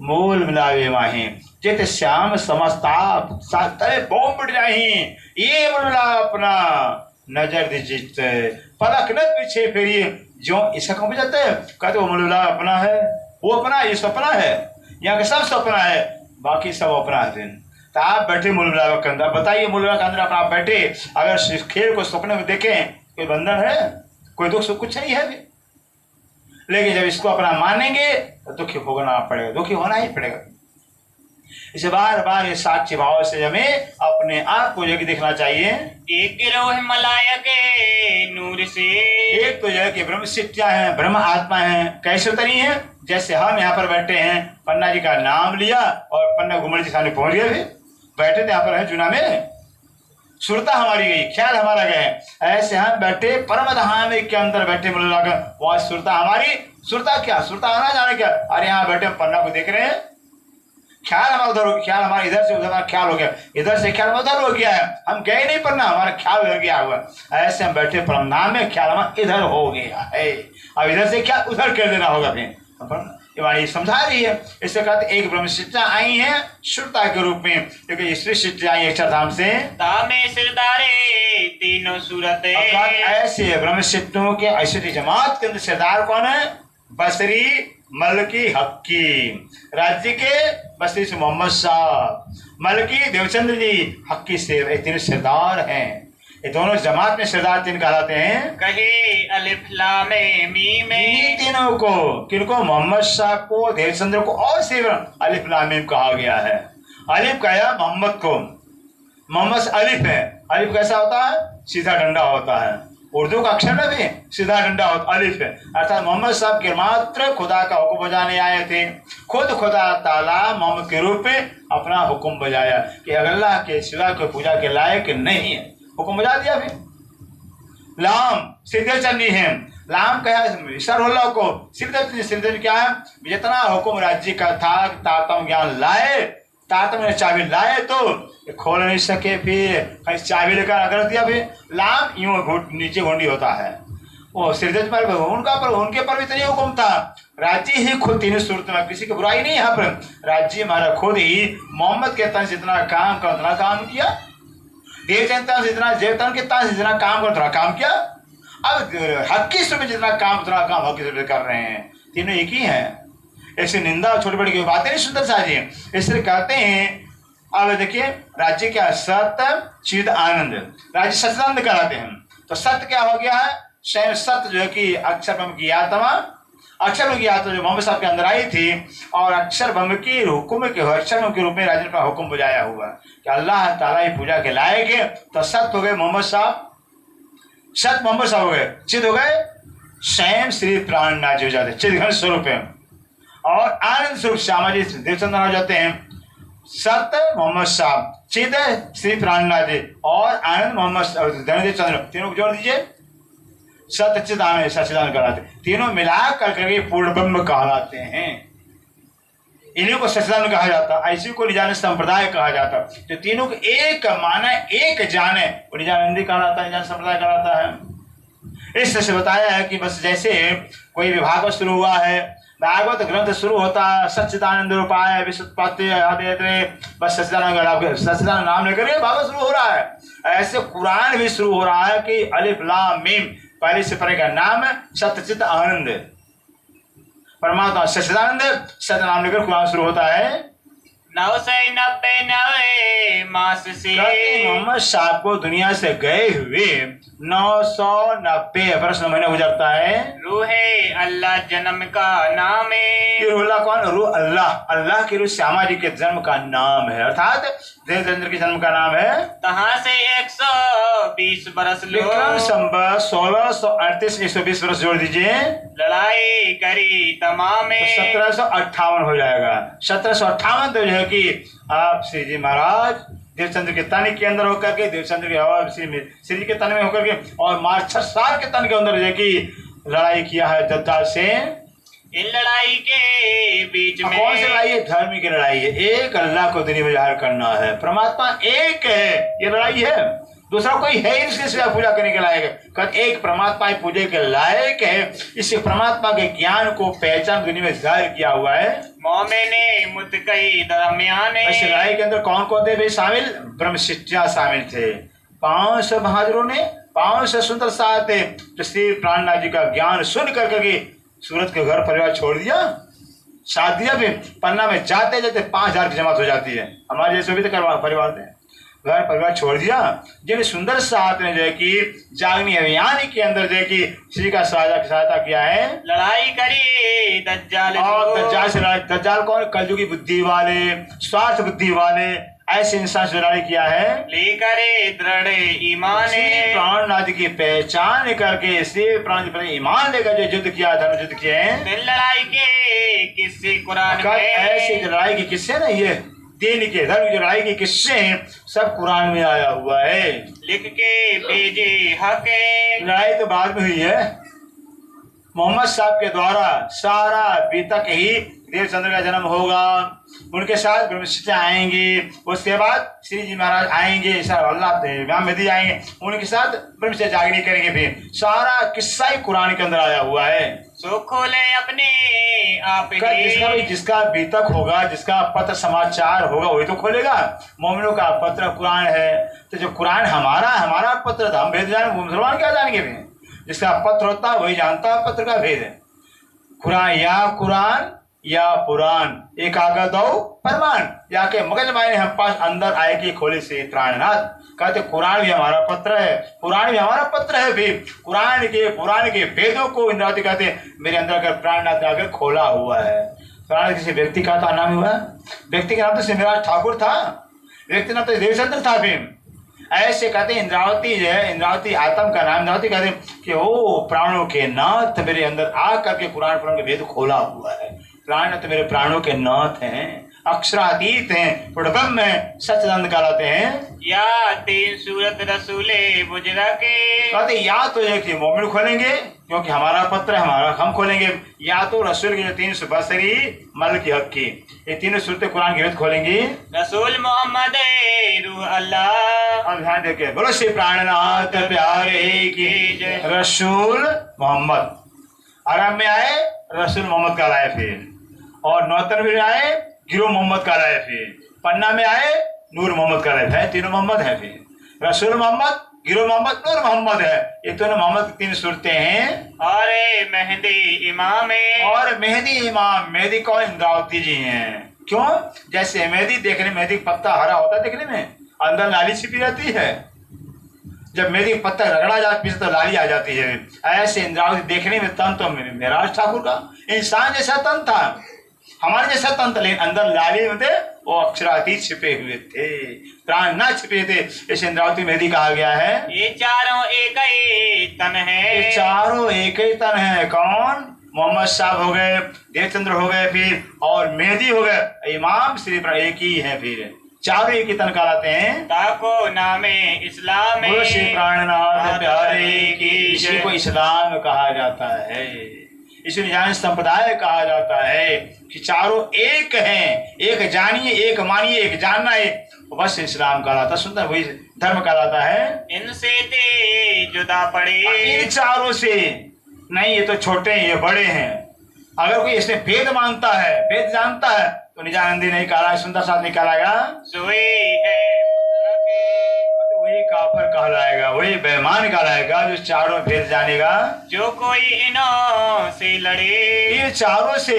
मूल मिलावे माही, जित श्याम समस्ता बोम बढ़ जाही, ये बोला अपना नजर दीजित पलक न पीछे फेरिए। जो इसका कौन जाता है, कहते वो मुल्ला अपना है, वो अपना, ये सपना है, यहाँ के सब सपना है, बाकी सब अपना है। तो आप बैठे मुल्ला के अंदर, बताइए मुल्ला के अंदर अपना आप बैठे, अगर इस खेल को सपने में देखें, कोई बंधन है, कोई दुख सुख कुछ नहीं है। लेकिन जब इसको अपना मानेंगे तो दुखी भोगना पड़ेगा, दुखी होना ही पड़ेगा। इसे बार बार ये साक्षी भाव से हमें अपने आप को जो देखना चाहिए। एक गिरोह मलाया के नूर से, एक तो यह कि ब्रह्म शिक्षा है, ब्रह्म आत्मा है। कैसे उतरी है? जैसे हम यहाँ पर बैठे हैं, पन्ना जी का नाम लिया और पन्ना घुमर जी सामने पहुंच गए, बैठे थे यहाँ पर है चुना में, सुरता हमारी गई, ख्याल हमारा गया। ऐसे हम बैठे परम धाम के अंदर बैठे, मुल्ला का वहां सुरता हमारी, सुरता क्या, सुरता आना जाने क्या। अरे यहाँ बैठे पन्ना को देख रहे हैं, ख्याल हमारा उधर हो गया, ख्याल हमारा इधर से उधर ख्याल हो गया, इधर से ख्याल उधर हो गया है, हम गए नहीं पढ़ना, हमारा ख्याल उधर गया हुआ। ऐसे हम बैठे परमधाम में, ख्याल हमारा इधर हो गया है, अब इधर से क्या उधर कर देना होगा। फिर ये वाणी समझा रही है। इससे कहते एक ब्रह्म शिक्षा आई है श्रुता के रूप में, क्योंकि ईश्वर शिक्षा आई अक्षरधाम से। तामे सिरदारे तीनों सूरत, ऐसे ब्रह्म शिक्षों के ऐश्वर्य जमात के अंदर सरदार कौन है? बसरी, मलकी, हक्की। राज्य के बसरी से मोहम्मद शाह, मलकी देवचंद्र जी, हक्की से तीन सरदार हैं। ये दोनों जमात में सरदार तीन कहलाते हैं। कहे अलिफ लाम मीम में, तीनों को, किनको? मोहम्मद शाह को, देवचंद्र को और सिर्फ अलिफ लाम मीम कहा गया है। अलिफ कहा मोहम्मद को, मोहम्मद अलिफ है। अलिफ कैसा होता है? सीधा डंडा होता है। उर्दू का अक्षर में भी सीधा डंडा होता अलिफ है, अर्थात मोहम्मद साहब के मात्र खुदा का हुक्म बजाने आए थे। खुद खुदा ताला मोहम्मद के रूप में अपना हुक्म बजाया कि अल्लाह के सिवा कोई पूजा के लायक नहीं है, हुक्म बजा दिया। फिर लाम सिद्धे चन्नी है, लाम कहा ईश्वर को सिद्धे क्या है, जितना हुक्म राज्य का था तारतम ज्ञान लाए, तारतम ने चाबी लाए तो खोल नहीं सके, फिर चाबी लेकर अगर दिया, फिर लाम यूं नीचे घुंडी होता है। वो सिरदर्द पर उनके पर भी इतनी हुक्म था, राज्य ही खुद तीनों सूरत में, किसी की बुराई नहीं। यहाँ पर राज्य हमारा खुद ही मोहम्मद के तन से इतना काम कर उतना काम किया, देवचंदन से इतना देवतन के तन से जितना काम कर उतना काम किया। अब हक की सुबह जितना काम उतना काम हक की सुबह कर रहे हैं, तीनों एक ही हैं। ऐसे निंदा छोटी बड़ी की बातें नहीं सुंदर साजी, इसलिए कहते हैं। अब देखिए राज्य क्या, सत्य चिद आनंद, राज्य सच्चिदानंद कहलाते हैं। तो सत्य क्या हो गया है, स्वयं सत्य जो है कि अक्षर ब्रह्म की आत्मा, अक्षर ब्रह्म की आत्मा जो मोहम्मद साहब के अंदर आई थी, और अक्षर ब्रह्म की हुक्म के अक्षर ब्रह्म के रूप में राज्य का हुक्म बजाया हुआ कि अल्लाह ताला ही पूजा के लायक है। तो सत्य हो गए मोहम्मद साहब, सत्य मोहम्मद साहब हो गए, चिद हो गए स्वयं श्री प्राणनाथ हो जाते, चिद घन स्वरूप है, और आनंद स्वरूप श्यामा जी देवचंदन हो जाते हैं। सत्य मोहम्मद साहब, चिद श्री प्राणनाथ जी, और आनंद मोहम्मद धनदेव चंद्र, तीनों को जोड़ दीजिए, सत्य चिद आनंद सच्चिदानंद कहलाते, तीनों मिला करके पूर्ण ब्रह्म कहलाते हैं। इन्हीं को सच्चिदानंद कहा जाता, ऐसी को निजानंद संप्रदाय कहा जाता। जो तीनों को एक माने एक जाने वो निजानंदी कहलाता है, निजानंद संप्रदाय कहलाता है। इस तरह से बताया है कि बस जैसे कोई विभाग शुरू हुआ है, भागवत ग्रंथ शुरू होता है, सच्चिदानंद रूपाय विशुद्धि बस सच्चिदानंद नाम लेकर के भागवत शुरू हो रहा है। ऐसे कुरान भी शुरू हो रहा है कि अलिफ लाम मीम, पहले से परे का नाम सत्यचित आनंद, परमात्मा सच्चिदानंद, सत्य नाम लेकर कुरान शुरू होता है। 999 मास से मोहम्मद साहब को दुनिया से गए हुए 990 वर्ष महीने गुजरता है। रूहे अल्लाह जन्म का नाम है, रूह कौन, रूह अल्लाह, अल्लाह की रूह श्यामा जी के जन्म का नाम है, अर्थात देवचंद्र के जन्म का नाम है। तहाँ से 120 बरस लो, विक्रम संवत 1638 120 वर्ष जोड़ दीजिए, लड़ाई करी तमाम, तो 1758 हो जाएगा। 1758 तो जो है कि आप श्री जी महाराज देवचंद्र के तन के अंदर होकर के, देवचंद्र के और श्री जी के तन में होकर के, और मार्च 6 साल के तन के अंदर जो है कि लड़ाई किया है दज्जाल से। इन लड़ाई के बीच में कौन सी लड़ाई है, धर्म की लड़ाई है। एक अल्लाह को दुनिया में जाहिर करना है, परमात्मा एक है, ये लड़ाई है, दूसरा कोई है ही इसके सिवा पूजा करने के लायक। एक परमात्मा ही पूजे के लायक है, इस परमात्मा के ज्ञान को पहचान दुनिया में जाहिर किया हुआ है। मोमिने मुतकई दरमियान, इस लड़ाई के अंदर कौन कौन थे शामिल, ब्रह्म शिष्या शामिल थे, 500 बहादुरों ने, 500 सुंदर साथ थे, तो श्री प्राणनाथ जी का ज्ञान सुन करके सूरत के घर परिवार छोड़ दिया, साथ दिया। फिर पन्ना में जाते जाते 5000 की जमात हो जाती है, हमारे जैसे भी तो परिवार थे, घर परिवार छोड़ दिया। जिन सुंदर साथ ने जो है कि जागनी अभियान के अंदर जो है कि श्री का सहायता किया है, लड़ाई करी दज्जाल, और दज्जाल से लड़ाई, दज्जाल कौन, कलयुगी बुद्धि वाले, स्वार्थ बुद्धि वाले, ऐसे इंसान से लड़ाई किया है। लेकर दृढ़ ईमान, प्राणनाथ की पहचान करके श्री प्राण पर ईमान लेकर जो युद्ध किया, धर्म युद्ध किए हैं। लड़ाई के किस्से कुरान में, ऐसे लड़ाई के किस्से ना, ये दीन के धर्म की लड़ाई के किस्से हैं, सब कुरान में आया हुआ है। लिख के भेजे हक, लड़ाई तो बाद में हुई है, मोहम्मद साहब के द्वारा सारा बीतक ही देवचंद्र का जन्म होगा, उनके साथ ब्रह्मशिष्य आएंगे, उसके बाद श्री जी महाराज आएंगे, अल्लाह मेदी आएंगे, उनके साथ ब्रह्मशिष्य जागनी करेंगे। फिर सारा किस्सा ही कुरान के अंदर आया हुआ है। सो खोले अपने आप ही, जिसका बीतक होगा, जिसका पत्र समाचार होगा वही तो खोलेगा। मोमिनों का पत्र कुरान है, तो जो कुरान हमारा पत्र था, हम भेद जाने, मुसलमान क्या जानेंगे भी, जिसका पत्र होता है वही जानता है पत्र का भेद है। कुरान या पुराण एक आगा दो फरमान, या के मगज मायने हम पास अंदर आएगी खोले से प्राणनाथ। कहते कुरान भी हमारा पत्र है, पुराण भी हमारा पत्र है। भी पुराण के वेदों को इंद्रावती कहते मेरे अंदर अगर प्राणनाथ आकर खोला हुआ है। प्राण किसी व्यक्ति का नाम हुआ, व्यक्ति का नाम तो सिमराज ठाकुर था, व्यक्ति नाम तो देवचंद्र था। भी ऐसे कहते हैं इंद्रावती जो है, इंद्रावती आत्म का नाम, इंद्रावती कहते हैं कि ओ प्राणों के नाथ मेरे अंदर आ करके कुरान के वेद खोला हुआ है। प्राण तो मेरे प्राणों के नाथ हैं, अक्षरातीत हैं, पुरब्रह्म है, सच्चिदानंद कहलाते हैं। या तीन सूरत रसूले बुजरा के, कहते या तो एक ही मोमिन खोलेंगे क्योंकि हमारा पत्र है, हमारा हम खोलेंगे, या तो रसूल की जो 362 मल की हक की ये तीनों सूरतें कुरान की वेद खोलेंगी। रसूल मोहम्मद रूह अल्लाह। अब ध्यान देखे, बोलो श्री प्राणनाथ प्यारे की जय। रसूल मोहम्मद आराम में आए, रसूल मोहम्मद का लाए, फिर और नौतर में आए गिरो मोहम्मद का लाए, फिर पन्ना में आए नूर मोहम्मद का लाए है, तीनों मोहम्मद है, फिर रसूल मोहम्मद, गिरो मोहम्मद, नूर मोहम्मद है, ये दोनों मोहम्मद की 3 सूरतें हैं। और मेहंदी इमाम है, और मेहंदी इमाम, मेहंदी कौन? इंद्रावती जी हैं। क्यों? जैसे मेहंदी देखने, मेहंदी पत्ता हरा होता है देखने में, अंदर लाली छिपी रहती है, जब मेहंदी पत्ता रगड़ा जाता है तो लाली आ जाती है। ऐसे इंद्रावती देखने में तन तो मेराज ठाकुर का इंसान जैसा तन था, हमारे जैसा तन था, लेकिन अंदर लाली में थे, वो अक्षरातीत छिपे हुए थे, प्राण ना छिपे थे, इसे इंद्रावती मेहंदी कहा गया है। ये चारों एक ही तन है, ये चारों एक ही तन है। कौन? मोहम्मद साहब हो गए, देवचंद्र हो गए, फिर और मेहंदी हो गए, इमाम श्री एक ही है, फिर चारों एक ही तन कहलाते हैं। ताको नामे इस्लाम में, बोलो श्री प्राणनाथ प्यारे की। इसी को इस्लाम कहा जाता है, इसे ज्ञान संप्रदाय कहा जाता है कि चारों एक हैं, एक जानिए, एक मानिए, एक जानना है, बस इस्लाम कहलाता, सुंदर वही धर्म कहलाता है। इनसे ते जुदा पड़े, इन चारों से नहीं, ये तो छोटे हैं, ये बड़े हैं। अगर कोई इसमें भेद मानता है, भेद जानता है, तो निजानंदी नहीं कहलाएगा, सुंदर साथ नहीं कहलाएगा, सोए है वही काफिर कहलाएगा, वही बेईमान कहलाएगा जो चारों भेद जानेगा। जो कोई इन्हों से लड़े, ये चारों से,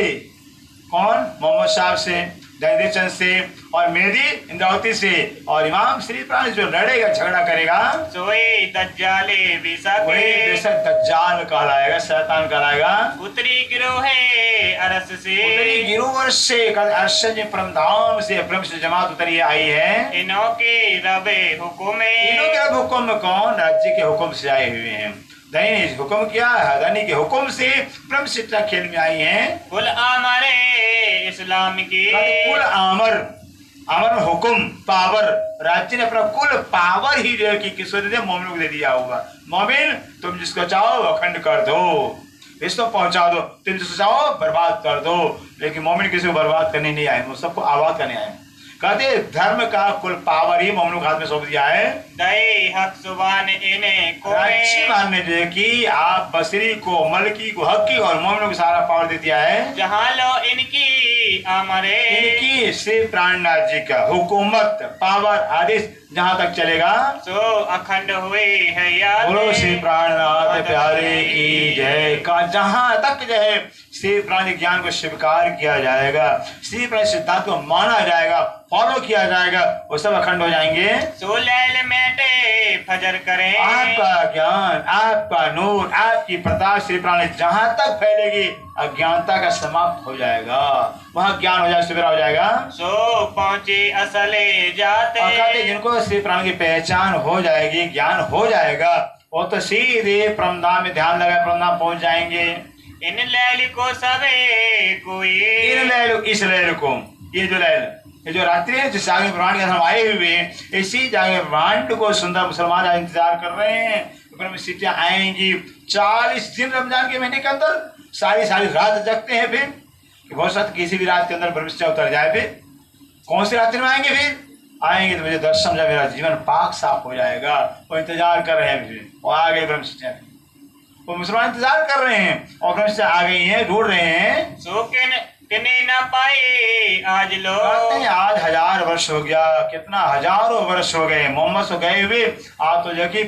कौन? मोहम्मद साहब से, जयदेव से, और मेहंदी इंद्रावती से, और इमाम श्री प्राण जो लड़ेगा, झगड़ा करेगा, सोए दज्जाले बिसा वही के, बेशक दज्जाल कहलाएगा, शैतान कहलाएगा। उतरी गिरो है अरस से, उतरी गिरोवर से, अर्श में परमधाम से, ब्रह्म से जमात उतरी आई है। इन्हों के रबे हुक्म, इन्हों के रब हुक्म कौन? राज्य के हुक्म से आए हुए हैं। धनी हुक्म क्या है? धनी के हुक्म से ब्रह्म शिक्षा खेल में आई है। कुल आमरे इस्लाम की, कुल आमर, अमर हुक्म पावर, राज्य ने अपना कुल पावर ही जो है कि किसको दे दिया? मोमिन को दे दिया होगा। मोमिन तुम जिसको चाहो अखंड कर दो, इसको पहुंचा दो, तुम जिसको चाहो बर्बाद कर दो, लेकिन मोमिन किसी को बर्बाद करने नहीं आए, वो सबको आबाद करने आए। कहते धर्म का कुल पावर ही मोमिन के हाथ में सौंप दिया है। दई हक सुबान इन्हें को, अच्छी मानने जो कि आप बसरी को, मलकी को, हकी और मोमिनों को सारा पावर दे दिया है। जहाँ लो इनकी आमरे, इनकी श्री प्राणनाथ जी का हुकूमत, पावर, आदेश जहाँ तक चलेगा, सो अखंड हुए है याद। बोलो श्री प्राणनाथ प्यारे की जय। का जहाँ तक जो है श्री प्राण ज्ञान को स्वीकार किया जाएगा, श्री प्राण सिद्धांत को माना जाएगा, फॉलो किया जाएगा, वो सब अखंड हो जाएंगे। सो लैल मेटे फजर करें, आपका ज्ञान, आपका नूर, आपकी प्रताप श्री प्राण जहाँ तक फैलेगी, अज्ञानता का समाप्त हो जाएगा, वहाँ ज्ञान हो जाएगा, सवेरा हो जाएगा। सो पहुंचे असले जाते, जिनको श्री प्राण की पहचान हो जाएगी, ज्ञान हो जाएगा, वो तो सीधे परमधाम में ध्यान लगाए परमधाम पहुंच जाएंगे। इन लैल को सबे कोई, इन लैल, इस लैल को, ये जो लैल, ये जो रात्रि है जिस जागे ब्रह्मांड के हम आए हुए हैं, इसी जागे ब्रह्मांड को सुंदर मुसलमान आज इंतजार कर रहे हैं। ब्रह्म सिद्धियां आएंगी 40 दिन रमजान के महीने के अंदर, सारी रात जगते हैं। फिर बहुत साथ किसी भी रात के अंदर ब्रह्मचर्य उतर जाए, फिर कौन सी रात्रि में आएंगे? फिर आएंगे तो मुझे दर्शन जब मेरा जीवन पाक साफ हो जाएगा। वो इंतजार कर रहे हैं, फिर वो आ गए ब्रह्मचर्य, वो मुसलमान इंतजार कर रहे हैं और ब्रह्मचर्य आ गई हैं, ढूंढ रहे हैं। सो किने ना पाए आज लो, आज 1000 वर्ष हो गया, कितना हजारों वर्ष हो गए मोहम्मद से गए हुए। आज तो जो कि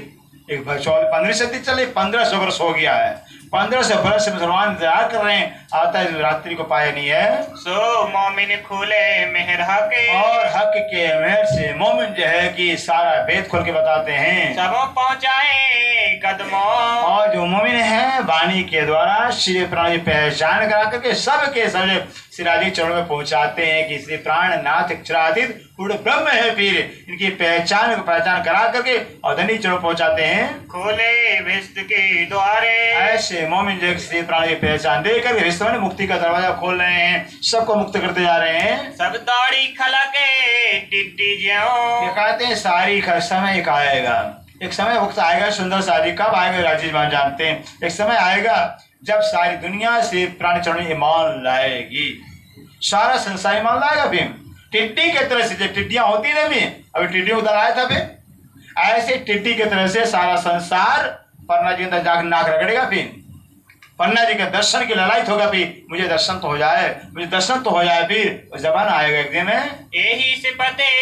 15 सदी चले, 1500 वर्ष हो गया है। 1500 वर्ष से मुसलमान इंतजार कर रहे हैं, आता है रात्रि को पाया नहीं है। सो मोमिन खोले मेहर के, और हक के मेहर से मोमिन जो है कि सारा वेद खोल के बताते हैं, सबों पहुंचाए कदमों। और जो मोमिन है हैं वाणी के द्वारा श्री प्राण की पहचान करा करके सबके सब श्री राजी चरणों में पहुंचाते हैं कि श्री प्राणनाथ अक्षरातीत पूर्ण ब्रह्म है। फिर इनकी पहचान करा करके और धनी चरणों पहुंचाते हैं। खोले विस्त के द्वारे, ऐसे मोमिन जो श्री प्राण की पहचान दे करके विस्त में मुक्ति का दरवाजा खोल रहे हैं, सबको मुक्त करते जा रहे हैं। सब दाढ़ी खलके टिड्डी ज्यों, ये कहते हैं सारी समय एक आएगा, एक समय वक्त आएगा सुंदर सारी, कब आएगा राजीव मान जानते हैं। एक समय आएगा जब सारी दुनिया से प्राण चरण ईमान लाएगी, सारा संसार ईमान लाएगा। भी टिड्डी की तरह से, जब टिड्डियां होती ना भी, अभी टिड्डी उधर आया था भी, ऐसे टिड्डी की तरह से सारा संसार पन्ना जी अंदर जाकर नाक रगड़ेगा। फिर पन्ना जी के दर्शन की ललायत होगा। भी मुझे दर्शन तो हो जाए, मुझे दर्शन तो हो जाए। फिर जबान आएगा एक दिन में, यही सिफते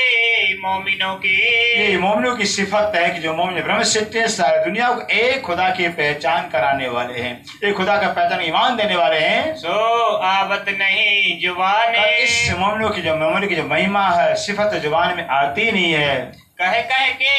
मोमिनों की, ये मोमिनों की सिफत है कि जो मोमिन ब्रह्म सिद्ध सारी दुनिया को एक खुदा की पहचान कराने वाले हैं, एक खुदा का पहचान ईमान देने वाले हैं। सो आवत नहीं जुबाने, इस मोमिनों की जो महिमा है सिफत जुबान में आती नहीं है। कह कह के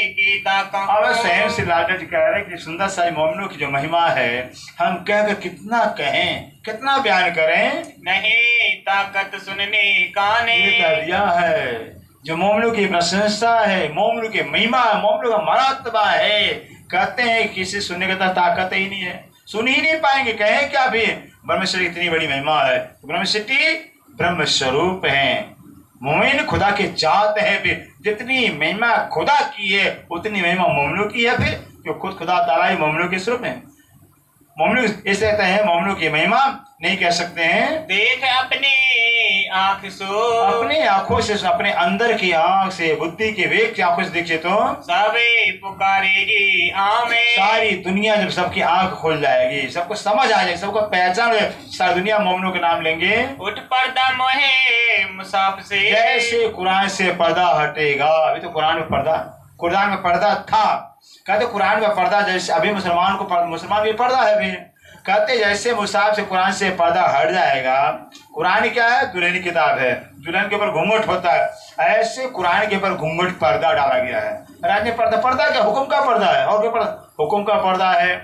गीता अब स्वयं श्री लाडा जी कह रहे हैं कि सुंदर सारी मोमिनों की जो महिमा है, हम कहकर कितना कहें, कितना बयान करें, नहीं ताकत सुनने काने। ये कह दिया है जो मोमिनों की प्रशंसा है, मोमिनों की महिमा, मोमिनों का मरातबा है। कहते हैं किसी सुनने का ताकत ही नहीं है, सुन ही नहीं पाएंगे, कहें क्या। भी ब्रह्मेश्वर की इतनी बड़ी महिमा है, ब्रह्मसिद्धि ब्रह्म स्वरूप है, मोमिन खुदा के जात है। फिर जितनी महिमा खुदा की है उतनी महिमा मोमिनों की है। फिर जो खुद खुदा ताला ही मोमिनों के स्वरूप है। मोमिनों इस कहते हैं मोमिनों की महिमा नहीं कह सकते हैं। देख अपनी आंख सो, अपनी आंखों से, अपने अंदर की आंख से, बुद्धि के वेग की आंखों से देखे तो सबे पुकारेगी आमे, सारी दुनिया जब सबकी आंख खुल जाएगी, सबको समझ आ जाएगी, सबको पहचान है, सारी दुनिया मोमिनों के नाम लेंगे। उठ पर्दा मोहे मुसाफ से, जैसे कुरान से पर्दा हटेगा। अभी तो कुरान में पर्दा था, कहते कुरान में पर्दा, जैसे अभी मुसलमान भी पर्दा है। भी कहते जैसे मुसाफ से कुरान से पर्दा हट जाएगा। कुरान क्या है? दुल्हनी किताब है, दुल्हन के ऊपर घूंघट होता है, ऐसे कुरान के ऊपर घूंघट पर्दा डाला गया है। राज्य पर्दा क्या? हुक्म का पर्दा है। और क्या पर्दा? हुक्म का पर्दा है।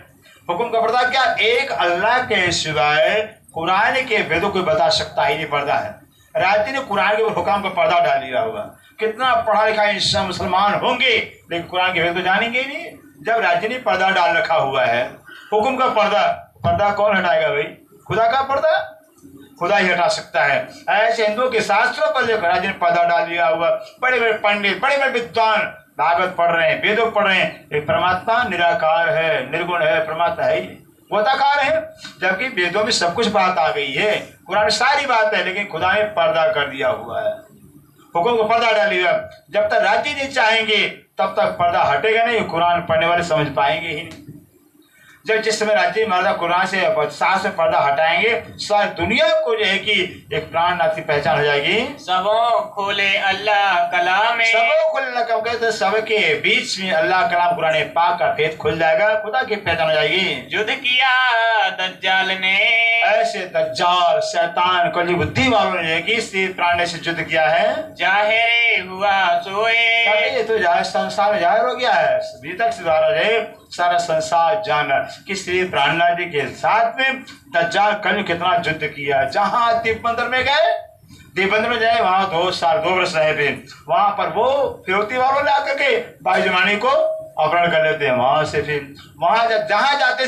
हुक्म का पर्दा क्या? एक अल्लाह के सिवाय कुरान के वेदों को बता सकता ही नहीं पर्दा है। राज्य ने कुरान के ऊपर हुक्म का पर्दा डाल दिया होगा। कितना पढ़ा लिखा इंसान मुसलमान होंगे लेकिन कुरान के वेद तो जानेंगे ही नहीं। जब राज्य ने पर्दा डाल रखा हुआ है, हुक्म का पर्दा कौन हटाएगा भाई? खुदा का पर्दा खुदा ही हटा सकता है। ऐसे हिंदुओं के शास्त्रों पर जो राज्य ने पर्दा डाल दिया हुआ, बड़े बड़े पंडित, बड़े बड़े विद्वान भागवत पढ़ रहे हैं, वेदों पढ़ रहे हैं, ये परमात्मा निराकार है, निर्गुण है, परमात्मा है, गोताकार है। जबकि वेदों में सब कुछ बात आ गई है, कुरान में सारी बात है, लेकिन खुदा ने पर्दा कर दिया हुआ है, हुक्म को पर्दा डाल दिया। जब तक राज्य नहीं चाहेंगे तब तक पर्दा हटेगा नहीं, कुरान पढ़ने वाले समझ पाएंगे ही नहीं। जब जिस समय राज्य मर्दा कुरान से सास में पर्दा हटाएंगे, सारी दुनिया को जो है कि एक प्राणनाथ की पहचान हो जाएगी। सबों खोले अल्लाह कलाम में, सबों खोले कहते सबके बीच में अल्लाह कलाम कुरान पाक का भेद खुल जाएगा, खुदा की पहचान हो जाएगी। युद्ध किया दज्जाल ने, ऐसे दज्जाल शैतान को बुद्धि वालों ने कि प्राण से युद्ध किया है, जाहिर हुआ सोए। ये तो संसार में जाहिर हो गया है, भीतर से सारा संसार जाना कि श्री प्राणनाथ जी के साथ में दज्जाल कल कितना युद्ध किया। जहां दीपबंदर में गए, दीपबंदर में जाए, वहां 2 वर्ष रहे। फिर वहां पर वो फिरौती वालों ने आकर के भाई जमानी को अपहरण कर लेते हैं। वहां से फिर वहां जहां जाते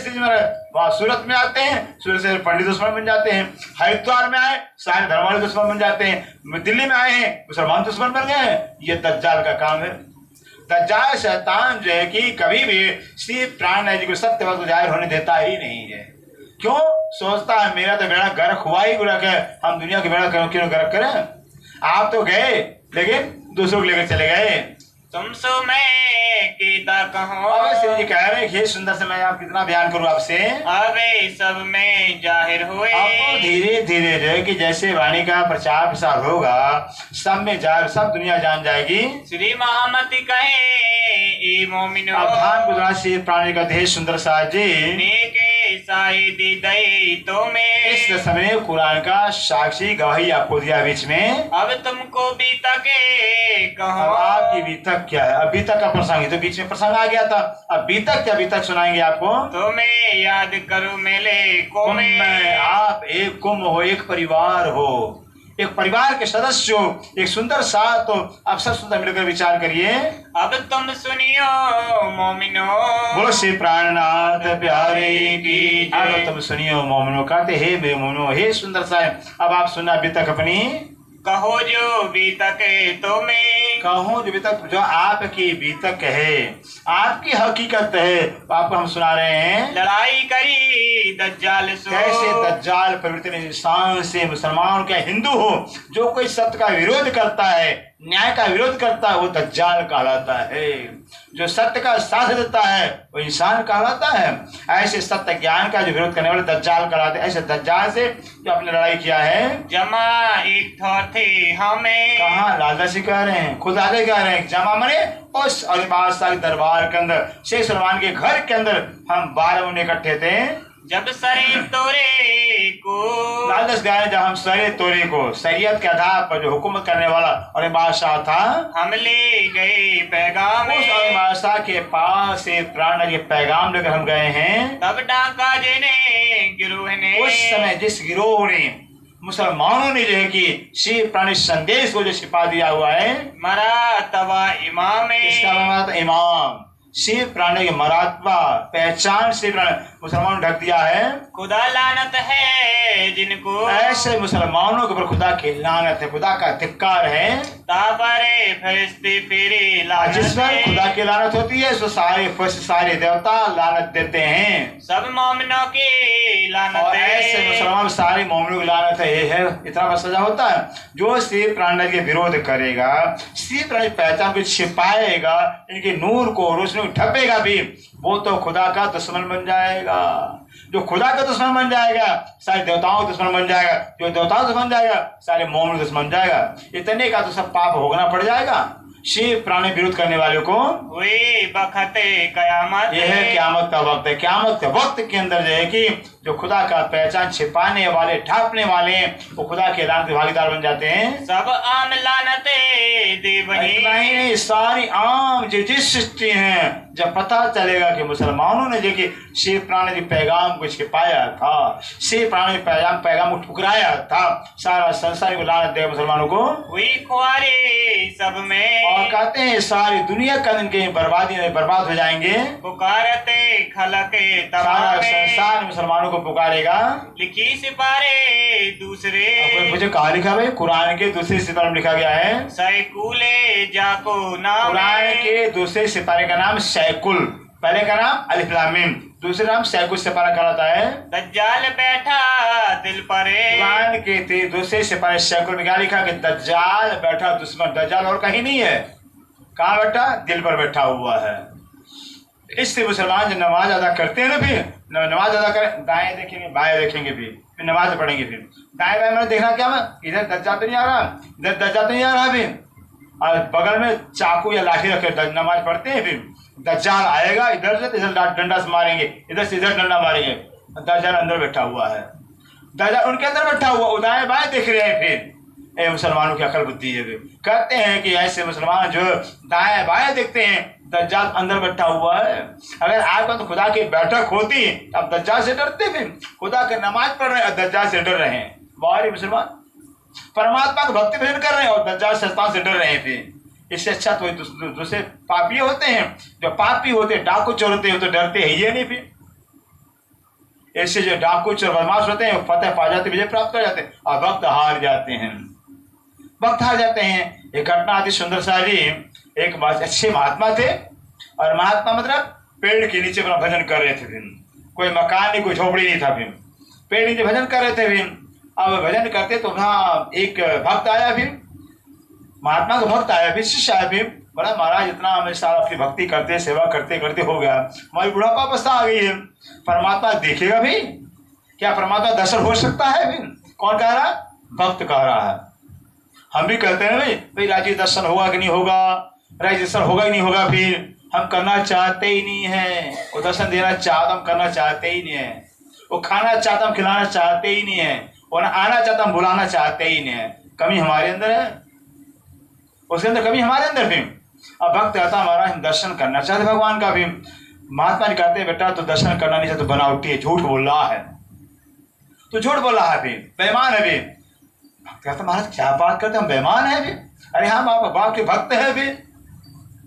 वहां सूरत में आते हैं, सूरत से पंडित दुश्मन बन जाते हैं, हरिद्वार में आए सारे धर्म वाले दुश्मन बन जाते हैं, दिल्ली में आए हैं मुसलमान दुश्मन बन गए हैं। ये दज्जाल का काम है। दज्जाल शैतान जो है कि कभी भी श्री प्राणनाथ जी को सत्य वस्तु जाहिर होने देता ही नहीं है। क्यों? सोचता है मेरा तो बेड़ा गर्क हुआ ही गुरक है, हम दुनिया के बेड़ा क्यों गर्क करें? आप तो गए लेकिन दूसरों को लेकर चले गए। तुम सो मैं कीता कहो, जी कह रहे हैं सुंदर से मैं आप कितना बयान करूं आपसे। अबे सब में जाहिर हुए, अब धीरे धीरे जो है कि जैसे वाणी का प्रचार प्रसार होगा, सब में जाहिर, सब दुनिया जान जाएगी। श्री महामती कहे ए मोमिनो, गुजरात से प्राणी का देश सुंदर साज जी नेके साई दी दई तो में, इस समय कुरान का साक्षी गवाही आपको दिया बीच में। अब तुमको बीता के अब कहो, आपकी बीतक क्या है? अब बीतक का प्रसंग है, तो बीच में प्रसंग आ गया था। अब बीतक क्या, बीतक सुनाएंगे आपको। तुम्हें याद करो मेले को कुम में आप एक कुम हो, एक परिवार हो, एक परिवार के सदस्य हो, एक सुंदर साथ हो। आप सब सुंदर मिलकर विचार करिए। अब तुम सुनियो मोमिनो, बोलो श्री प्राणनाथ प्यारे की जय। अब तुम सुनियो मोमिनो, कहते हे बे मोमिनो, हे सुंदर सा। अब आप सुनना अभी तक अपनी कहो जो बीता के तुम्हें, कहूँ जो बीतक, जो आपकी बीतक है, आपकी हकीकत है, तो आपको हम सुना रहे हैं। लड़ाई करी दज्जाल सो, कैसे दज्जाल प्रवृत्ति ने इंसान से, मुसलमान क्या हिंदू हो, जो कोई सत्य का विरोध करता है, न्याय का विरोध करता है, वो दज्जाल कहलाता है। जो सत्य का साथ देता है वो इंसान कहलाता है। ऐसे सत्य ज्ञान का जो विरोध करने वाले दज्जाल कहलाते हैं। ऐसे दज्जाल से जो आपने लड़ाई किया है, जमा एक थोर थे हमें, कहाँ लालदा से कह रहे हैं, खुद आगे कह रहे हैं। जमा मने उस अली बादशाह के दरबार के अंदर, शेख सलमान के घर के अंदर हम 12 मुन्ने इकट्ठे थे। जब सरे तोरे को, लालदस गाय जब हम सरे तोरे को, शरीयत के आधार पर जो हुकूमत करने वाला और बादशाह था, हम ले गए पैगाम, उस बादशाह के पास से प्राण के पैगाम लेकर हम गए हैं। तब डाका जेने गिरोह ने, उस समय जिस गिरोह ने, मुसलमानों ने जो है कि शिव प्राणी संदेश को जो छिपा दिया हुआ है, मरा तवा इमाम, इसका मतलब इमाम शिव प्राणी के मरातबा पहचान से मुसलमानों ने ढक दिया है। खुदा लानत है जिनको, ऐसे मुसलमानों के ऊपर खुदा की लानत है, खुदा का धिक्कार है। ताबरे फरिश्ते फेरे लानत जिस पर है, खुदा की लानत होती है सो सारे फरिश्ते, सारे देवता लानत देते हैं। सब मोमिनों की लानत और ऐसे है, मुसलमान सारे मोमिनों की लानत है। ये है, इतना बस सजा होता है। जो शिव प्राणी के विरोध करेगा, शिव प्राणी पहचान को छिपाएगा, इनके नूर को, रोशनी को ढपेगा भी, वो तो खुदा का दुश्मन बन जाएगा। जो खुदा का दुश्मन बन जाएगा, सारे देवताओं का दुश्मन बन जाएगा। जो देवताओं का दुश्मन जाएगा, सारे मोमिन दुश्मन बन जाएगा। इतने का तो सब पाप भोगना पड़ जाएगा शिव प्राणी विरोध करने वालों को। हुए बखते कयामत, यह है क्यामत का वक्त है। क्यामत के वक्त के अंदर जो है कि जो खुदा का पहचान छिपाने वाले, ढांपने वाले, वो खुदा के लानत के भागीदार बन जाते हैं। सब आम लानते दे वही, इतना ही नहीं, सारी आम जो जिस सृष्टि है, जब पता चलेगा कि मुसलमानों ने जो कि शिव प्राणी के पैगाम को छिपाया था, शिव प्राणी पैगाम को ठुकराया था, सारा संसार को लानत देगा मुसलमानों को। हुई खुआरी सब में, और कहते हैं सारी दुनिया का इनके बर्बाद हो जाएंगे। पुकारते खलके सारा तमाम, संसार मुसलमानों को पुकारेगा। लिखी सिपारे दूसरे, मुझे कहा लिखा भाई, कुरान के दूसरे सिपारे में लिखा गया है। सैकुले जाको नाम, कुरान के दूसरे सिपारे का नाम सैकुल, पहले का नाम अलिफ लाम मीम, दूसरे नाम सैकुल सिपारा कहलाता है। दज्जाल बैठा दिल परे, कुरान के दूसरे सिपारे सैकुल में क्या लिखा कि दज्जाल बैठा दुश्मन। दज्जाल और कहीं नहीं है, कहाँ बैठा? दिल पर बैठा हुआ है। इससे मुसलमान जब नमाज अदा करते हैं ना, फिर नमाज अदा करें, दाएं देखेंगे बाएं देखेंगे, फिर नमाज पढ़ेंगे, फिर दाएं बाएं मैंने देखना क्या, मैं इधर दज्जाल तो नहीं आ रहा, इधर दज्जाल तो नहीं आ रहा, फिर और बगल में चाकू या लाठी रखे नमाज पढ़ते हैं। फिर दज्जाल आएगा, इधर से इधर डंडा से मारेंगे, इधर से इधर डंडा मारेंगे। दज्जाल अंदर बैठा हुआ है, दज्जाल उनके अंदर बैठा हुआ, दाएं बाएं देख रहे हैं। फिर मुसलमानों की अकल बुद्धि है। वे कहते हैं कि ऐसे मुसलमान जो दाएं बाएं देखते हैं, दज्जाल अंदर बैठा हुआ है। अगर आपका तो खुदा की बैठक होती तो आप दज्जाल से डरते थे। खुदा के नमाज पढ़ रहे हैं और दज्जाल से डर रहे हैं। बाहरी मुसलमान परमात्मा को भक्ति भजन कर रहे हैं और दज्जाल शैतान से डर रहे हैं। फिर इससे अच्छा तो दूसरे पापी होते हैं, जो पापी होते डाकू चोर होते हैं तो डरते हैं ये नहीं। फिर ऐसे जो डाकू चोर बदमाश होते हैं फतेह पा जाते, विजय प्राप्त कर जाते हैं और भक्त हार जाते हैं, भक्त हार जाते हैं। एक घटना आती सुंदर सा जी, एक अच्छे महात्मा थे और महात्मा मतलब पेड़ के नीचे अपना भजन कर रहे थे। फिर कोई मकान नहीं, कोई झोपड़ी नहीं था, फिर पेड़ नीचे भजन कर रहे थे। फिर अब भजन करते तो वहाँ एक भक्त आया, फिर महात्मा का भक्त आया, फिर शिष्य आया। फिर बड़ा महाराज इतना हमें सारा अपनी भक्ति करते सेवा करते करते हो गया, हमारी बुढ़ापा अवस्था आ गई है, परमात्मा देखेगा भी क्या? परमात्मा दर्शन हो सकता है? फिर कौन कह रहा? भक्त कह रहा है। हम भी कहते हैं भाई राजी दर्शन होगा कि नहीं होगा, राजी दर्शन होगा कि नहीं होगा। फिर हम करना चाहते ही नहीं है, वो दर्शन देना चाहते, हम करना चाहते ही नहीं है। वो खाना चाहता हम खिलाना चाहते ही नहीं है, और ना आना चाहता हम बुलाना चाहते ही नहीं है। कमी हमारे अंदर है, उसके अंदर कमी हमारे अंदर भी। अब भक्त कहता महाराज हम दर्शन करना चाहते भगवान का भी। महात्मा जी कहते बेटा तो दर्शन करना नहीं चाहते, तो बनावटी है, झूठ बोल रहा है, तो झूठ बोल रहा है भी, बेईमान है भी। भक्त कहता महाराज क्या बात करते हम बेईमान है भी? अरे हम आप बाप के भक्त है भी,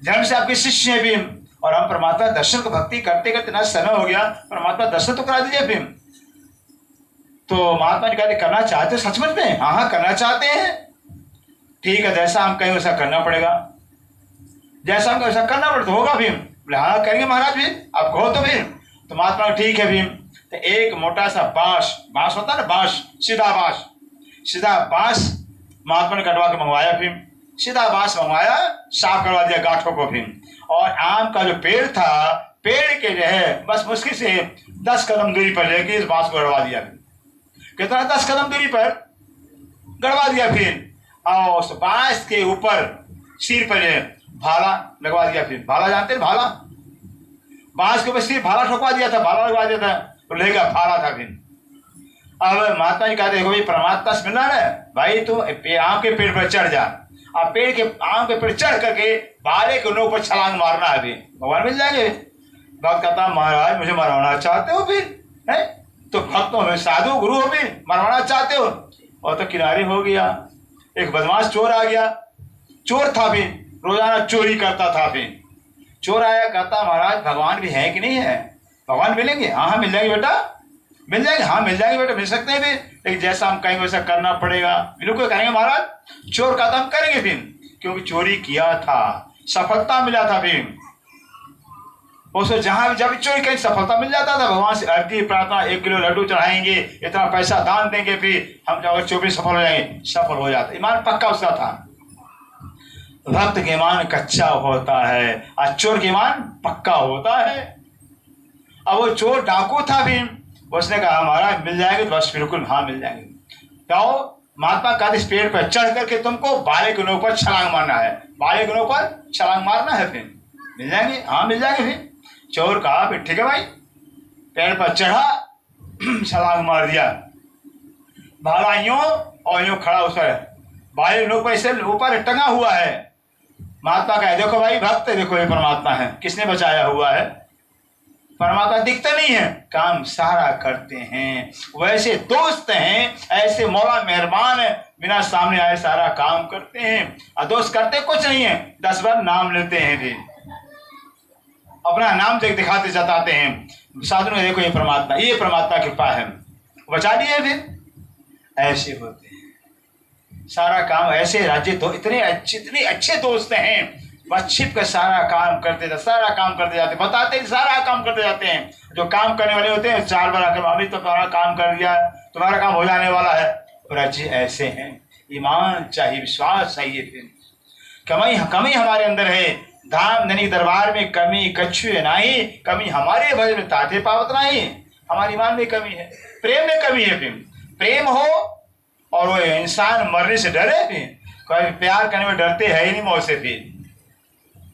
जन्म से आपके शिष्य है भी, और हम परमात्मा दर्शन को भक्ति करते करते ना समय हो गया, परमात्मा दर्शन तो करा दीजिए भी। तो महात्मा जी कहते करना चाहते हो सचमुच में? हाँ हाँ करना चाहते हैं। ठीक है, जैसा हम कहें वैसा करना पड़ेगा, जैसा हम वैसा करना पड़े तो होगा भी। बोले हाँ करेंगे महाराज भी, आप कहो तो भी। तो महात्मा ठीक है भी। तो एक मोटा सा बांस होता है ना, बांस, सीधा बांस महात्मा ने कटवा के मंगवाया भी, सीधा बांस मंगवाया, साफ करवा दिया गांठों को भी। और आम का जो पेड़ था, पेड़ के जो है बस मुश्किल से 10 कदम दूरी पर लेके इस बांस को गड़वा दिया। कितना? 10 कदम दूरी पर गड़वा दिया फिर, और उस बांस के ऊपर सिर पर भाला लगवा दिया फिर। भाला जानते हैं? भाला, बांस के ऊपर सिर भाला ठोकवा दिया था, भाला लगवा दिया था, तो लेगा भाला था फिर। अब महात्मा जी कहते देखो भाई परमात्मा से मिलना है भाई, तो आम के पेड़ पर चढ़ जा, अब पेड़ के आम के पेड़ चढ़ करके भाले के नोक पर छलांग मारना है भी, भगवान मिल जाएंगे। भक्त कहता महाराज मुझे मरवाना चाहते हो फिर? है तो भक्त हो, साधु गुरु हो भी, मरवाना चाहते हो? और तो किनारे हो गया। एक बदमाश चोर आ गया, चोर था भी, रोजाना चोरी करता था भी। चोर आया, कहता महाराज भगवान भी है कि नहीं है? भगवान मिलेंगे? हाँ हाँ मिल जाएंगे बेटा, मिल जाएंगे, हाँ मिल जाएंगे बेटा, मिल सकते हैं भी, लेकिन जैसा हम कहेंगे वैसा करना पड़ेगा। बिल्कुल करेंगे महाराज। चोर का हम करेंगे भी, क्योंकि चोरी किया था, सफलता मिला था भी उसको। जहां भी जब चोरी कहीं सफलता मिल जाता था, भगवान से अर्जी प्रार्थना, 1 किलो लड्डू चढ़ाएंगे, इतना पैसा दान देंगे, फिर हम जब 24 सफल हो जाएंगे, सफल हो जाता। ईमान पक्का उसका था। भक्त के ईमान कच्चा होता है और चोर के ईमान पक्का होता है। अब वो चोर डाकू था भी, उसने कहा महाराज मिल जाएंगे? तो बस बिल्कुल हाँ मिल जाएंगे। जाओ, महात्मा का इस पेड़ पर चढ़ करके तुमको बाले के ऊपर छलांग मारना है, बाले के ऊपर छलांग मारना है, फिर मिल जाएंगे? हाँ मिल जाएंगे। फिर चोर कहा फिर ठीक है भाई, पेड़ पर चढ़ा, छलांग मार दिया, भाला यूं और यूं खड़ा उस पर, बाले के ऊपर ऐसे ऊपर टंगा हुआ है। महात्मा कहे देखो भाई भक्त, देखो ये परमात्मा है, किसने बचाया हुआ है? परमात्मा दिखता नहीं है, काम सारा करते हैं। वैसे दोस्त हैं, ऐसे मौला मेहरबान है, बिना सामने आए सारा काम करते हैं। और दोस्त करते कुछ नहीं है, 10 बार नाम लेते हैं भी, अपना नाम दिखाते जताते हैं। साधु ने देखो ये परमात्मा कृपा है, बचा लिए फिर। ऐसे होते हैं सारा काम, ऐसे राज्य तो इतने अच्छे दोस्त हैं, बस छिप कर सारा काम करते जाते, बताते सारा काम करते जाते हैं। जो काम करने वाले होते हैं 4 बार आकर अभी तो तुम्हारा काम कर दिया, तुम्हारा काम हो जाने वाला है। राज्य ऐसे हैं, ईमान चाहिए, विश्वास चाहिए। फिर कमी हमारे अंदर है। धाम धनी दरबार में कमी कछु नहीं, कमी हमारे भजन में ताते पावत नहीं। हमारे ईमान में कमी है, प्रेम में कमी है। फिर प्रेम हो और वो इंसान मरने से डरे भी, कोई प्यार करने में डरते है ही नहीं, मौत से भी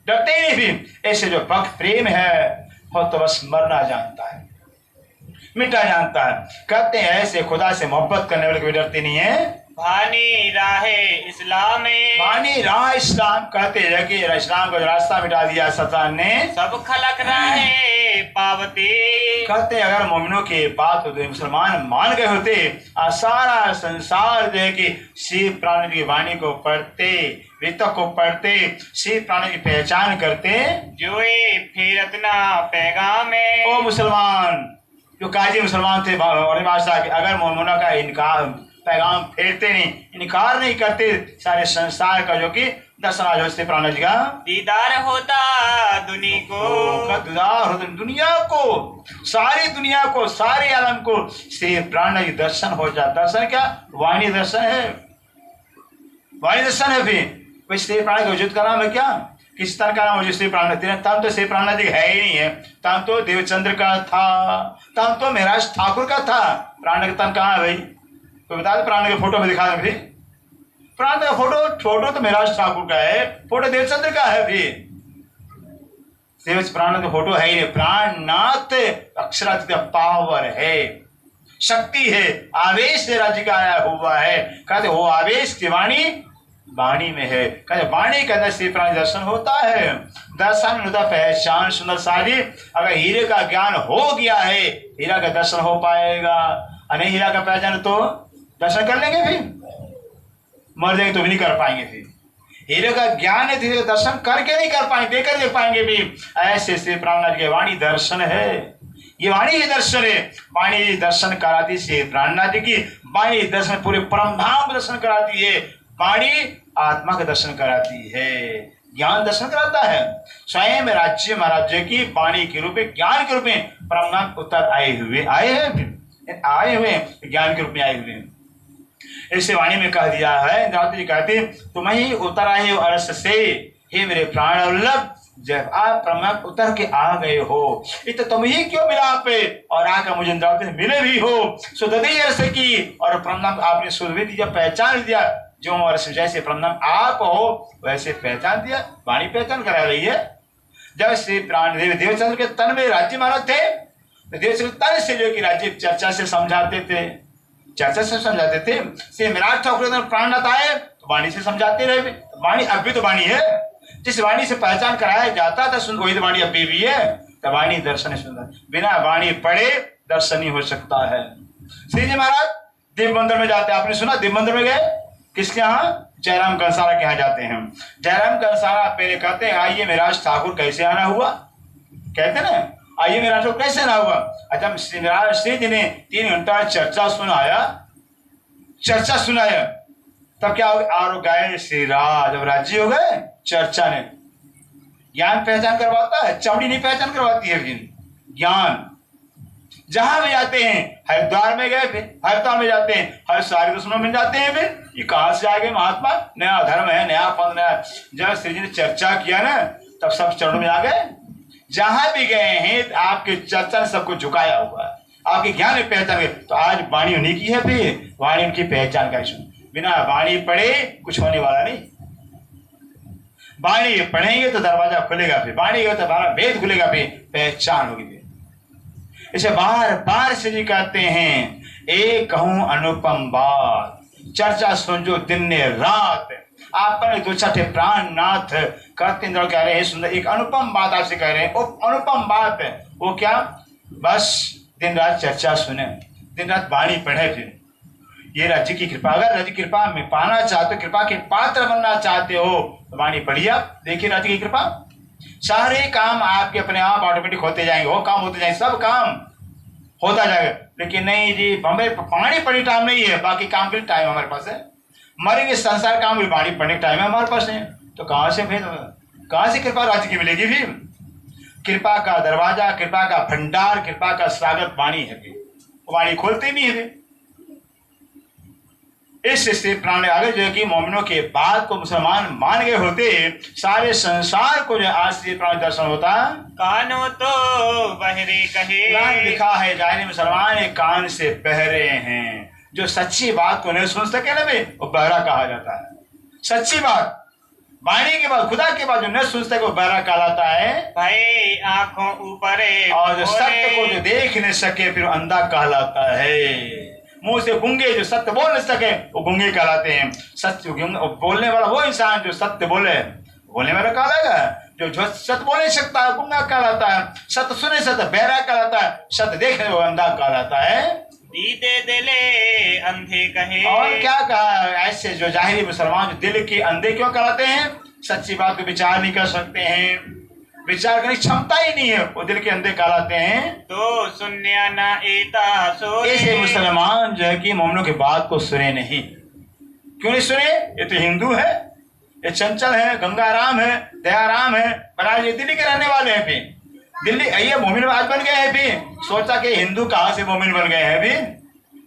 डरते ही नहीं। भी ऐसे जो भक्त प्रेम है वो तो बस मरना जानता है, मिटा जानता है। कहते हैं ऐसे खुदा से मोहब्बत करने वाले कोई डरते नहीं है। भानी राहे इस्लाम में, भानी राह इस्लाम कहते हैं कि इस्लाम का रास्ता मिटा दिया शैतान ने, सब खलक राहे पावते। कहते अगर मोमिनों की बात होती, मुसलमान मान गए होते, सारा संसार जो है कि शिव प्राण की वाणी को पढ़ते, वेतक को पढ़ते, शिव प्राण की पहचान करते, जो फेरत ना पैगाम में। ओ मुसलमान, जो काजी मुसलमान थे बादशाह के, अगर मोमिनों का इनकार पैगाम फेरते नहीं, इनकार नहीं करते, सारे संसार का जो कि दर्शन आज होते प्राण जी का दीदार होता दुनिया को, दीदार होता दुनिया को, सारी दुनिया को, सारे आलम को श्री प्राण जी दर्शन हो जाता। दर्शन क्या? वाणी दर्शन है, वाणी दर्शन है। फिर श्री प्राण के वजूद का नाम है क्या? किस तरह का नाम है? श्री प्राण तम तो श्री प्राण जी है ही नहीं है, तम तो देवचंद्र का था, तम तो महाराज ठाकुर का था। प्राण का तन कहाँ है भाई? तो बता दे, प्राण के फोटो में दिखा दे। फिर प्राण का फोटो तो महाराज ठाकुर का है, फोटो देवचंद्र का है। फिर देव प्राण का फोटो है ही नहीं। प्राणनाथ अक्षरातीत पावर है, शक्ति है, आवेश से राज्य का आया हुआ है। कहते वो आवेश की वाणी वाणी में है। कहते वाणी के अंदर श्री प्राणी दर्शन होता है। दर्शन होता पहचान सुंदर सारी। अगर हीरे का ज्ञान हो गया है, हीरा का दर्शन हो पाएगा। नहीं हीरा का पहचान तो दर्शन कर लेंगे, फिर मर जाएंगे तो भी नहीं कर पाएंगे। फिर हीरे का ज्ञान है, हीरे का दर्शन करके नहीं कर पाएंगे, देकर देख पाएंगे भी। ऐसे श्री प्राणनाथ की वाणी दर्शन है। ये वाणी ही दर्शन है। वाणी दर्शन कराती श्री प्राणनाथ जी की वाणी दर्शन पूरे परम धाम दर्शन कराती है। वाणी आत्मा का दर्शन कराती है, ज्ञान दर्शन कराता है। स्वयं राज्य महाराज की वाणी के रूप में, ज्ञान के रूप में परमनाथ उतर आए हुए ज्ञान के रूप में आए हुए। ऐसे वाणी में कह दिया है, इंद्रावती जी कहते तुम ही उतर आए हो अर्श से, हे मेरे प्राण वल्लभ। जब आप परमात्मा उतर के आ गए हो, तो तुम ही क्यों मिला आप पे, और आकर मुझे इंद्रावती मिले भी हो। सुधि अर्श की, और परमात्मा आपने सुधि दिया, पहचान दिया। जो अर्श जैसे परमात्मा आप हो वैसे पहचान दिया, वाणी पहचान करा रही है। जब श्री प्राण देवचंद्र के तन में राज्य महाराज थे, तो देवचंद्र तन से जो कि राज्य चर्चा से समझाते थे, श्री विराट ठाकुर प्राणनाथ आए तो वाणी से समझाते रहे। वाणी अब भी तो वाणी है, जिस वाणी से पहचान कराया जाता था सुन, वही तो वाणी अभी भी है। तो वाणी दर्शन सुंदर, बिना वाणी पढ़े दर्शन ही हो सकता है। श्री जी महाराज दिव्य मंदिर में जाते, आपने सुना दिव्य मंदिर में गए, किसके यहाँ? जयराम कंसारा के यहाँ जाते हैं। जयराम कंसारा पहले कहते हैं आइए मेराज ठाकुर कैसे आना हुआ, कहते ना आइए मेरा ठाकुर कैसे आना हुआ। अच्छा श्री जी ने 3 घंटा चर्चा सुनाया, तब क्या और गए श्री राज, जब राज्य हो गए। चर्चा ने ज्ञान पहचान करवाता है, चमड़ी नहीं पहचान करवाती है। ज्ञान जहां भी जाते हैं, हरिद्वार में गए, फिर हरिद्वार में जाते हैं, हर सारे दुश्मनों में जाते हैं। फिर ये कहां से आ गए महात्मा, नया धर्म है, नया पंथ, नया। जब श्री जी ने चर्चा किया ना, तब सब चरणों में आ गए। जहां भी गए हैं आपके चर्चा ने सबको झुकाया हुआ है, आपके ज्ञान में पहचान गए। तो आज वाणी उन्हीं की है, फिर वाणी उनकी पहचान का। बिना वाणी पढ़े कुछ होने वाला नहीं। वाणी पढ़ेंगे तो दरवाजा खुलेगा, फिर वाणी हो तो हमारा भेद खुलेगा, फिर पहचान होगी। इसे बार बार श्री जी कहते हैं एक कहूं अनुपम बात, चर्चा सुनजो दिन ने रात। आप पर 2 छठे प्राणनाथ कहते हैं, कह रहे हैं सुंदर एक अनुपम बात आपसे कह रहे हैं। अनुपम बात है वो क्या? बस दिन रात चर्चा सुने, दिन रात वाणी पढ़े। फिर ये राज्य की कृपा, अगर राज्य की कृपा में पाना चाहते हो, कृपा के पात्र बनना चाहते हो, तो वाणी पढ़िए। आप देखिए राज्य की कृपा, सारे काम आपके अपने आप ऑटोमेटिक होते जाएंगे, वो काम होते जाएंगे, सब काम होता जाएगा। लेकिन नहीं जी, हमें पानी पढ़ी टाइम नहीं है, बाकी काम के लिए टाइम हमारे पास है। मरेंगे संसार काम भी पानी पढ़ने का टाइम है हमारे पास नहीं, तो कहाँ से फिर कहाँ से कृपा राज्य की मिलेगी? फिर कृपा का दरवाजा, कृपा का भंडार, कृपा का स्वागत वाणी है। वाणी खोलते भी है। इस श्री प्राण अगर जो कि मोमिनों के बाद को मुसलमान मान गए होते, सारे संसार को जो आज श्री प्राण दर्शन होता। कानो तो बहरे कहे, लिखा है जाहिर मुसलमान एक कान से बहरे हैं, जो सच्ची बात को नहीं सुन सके ना, वो बहरा कहा जाता है। सच्ची बात वाणी के बाद, खुदा के बाद जो नहीं सुन सके वो बहरा कहलाता है। भाई आंखों ऊपर, और जो सत्य को जो देख नहीं सके फिर अंधा कहलाता है। मुंह से गूंगे जो सत्य बोल नहीं सके वो गूंगे कहलाते हैं। सत्य बोलने वाला वो इंसान जो सत्य बोलने वाला कहलाएगा। जो सत्य बोल नहीं सकता गूंगा कहलाता है, सत्य सुने सत्य बहरा कहलाता है, सत्य देखने वो अंधा कहलाता है। दीदे दिले अंधे कहे, और क्या कहा? ऐसे जो जाहिरी मुसलमान जो दिल के अंधे क्यों कहलाते हैं? सच्ची बात को विचार नहीं कर सकते हैं, विचार करने की क्षमता ही नहीं है, वो दिल के अंधे कहलाते हैं। तो सुन्या ना एता सो, ऐसे मुसलमान जो है कि मोमिनों की बात को सुने नहीं। क्यों नहीं सुने? ये तो हिंदू है, ये चंचल है, गंगाराम है, दयाराम है, बनारस, ये दिल्ली के रहने वाले हैं। फिर दिल्ली ये मोमिन आज बन गए हैं। फिर सोचा कि हिंदू कहाँ से मोमिन बन गए हैं? फिर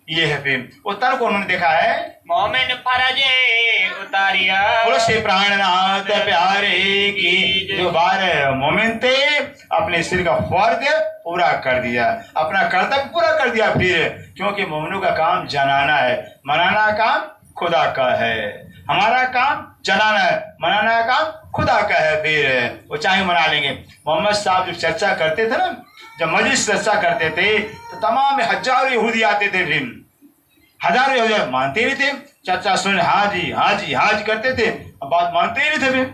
ये है फिर उत्तर को उन्होंने देखा है। मोमिन फरजे उतारिया, बोलो श्री प्राणनाथ प्यारे की। जो बार मोमिन थे अपने सिर का फर्ज पूरा कर दिया, अपना कर्तव्य पूरा कर दिया। फिर क्योंकि मोमिनों का काम जनाना है, मनाना काम खुदा का है। हमारा काम जलाना है, मनाना का काम खुदा का है। फिर वो चाहे मना लेंगे। मोहम्मद साहब जब चर्चा करते थे ना, जब मजलिस चर्चा करते थे तो तमाम हजारों यहूदी आते थे। फिर हजारों यहूदी मानते नहीं थे, चर्चा सुन हाँ जी हाँ जी हाँ जी करते थे, अब बात मानते ही नहीं थे। फिर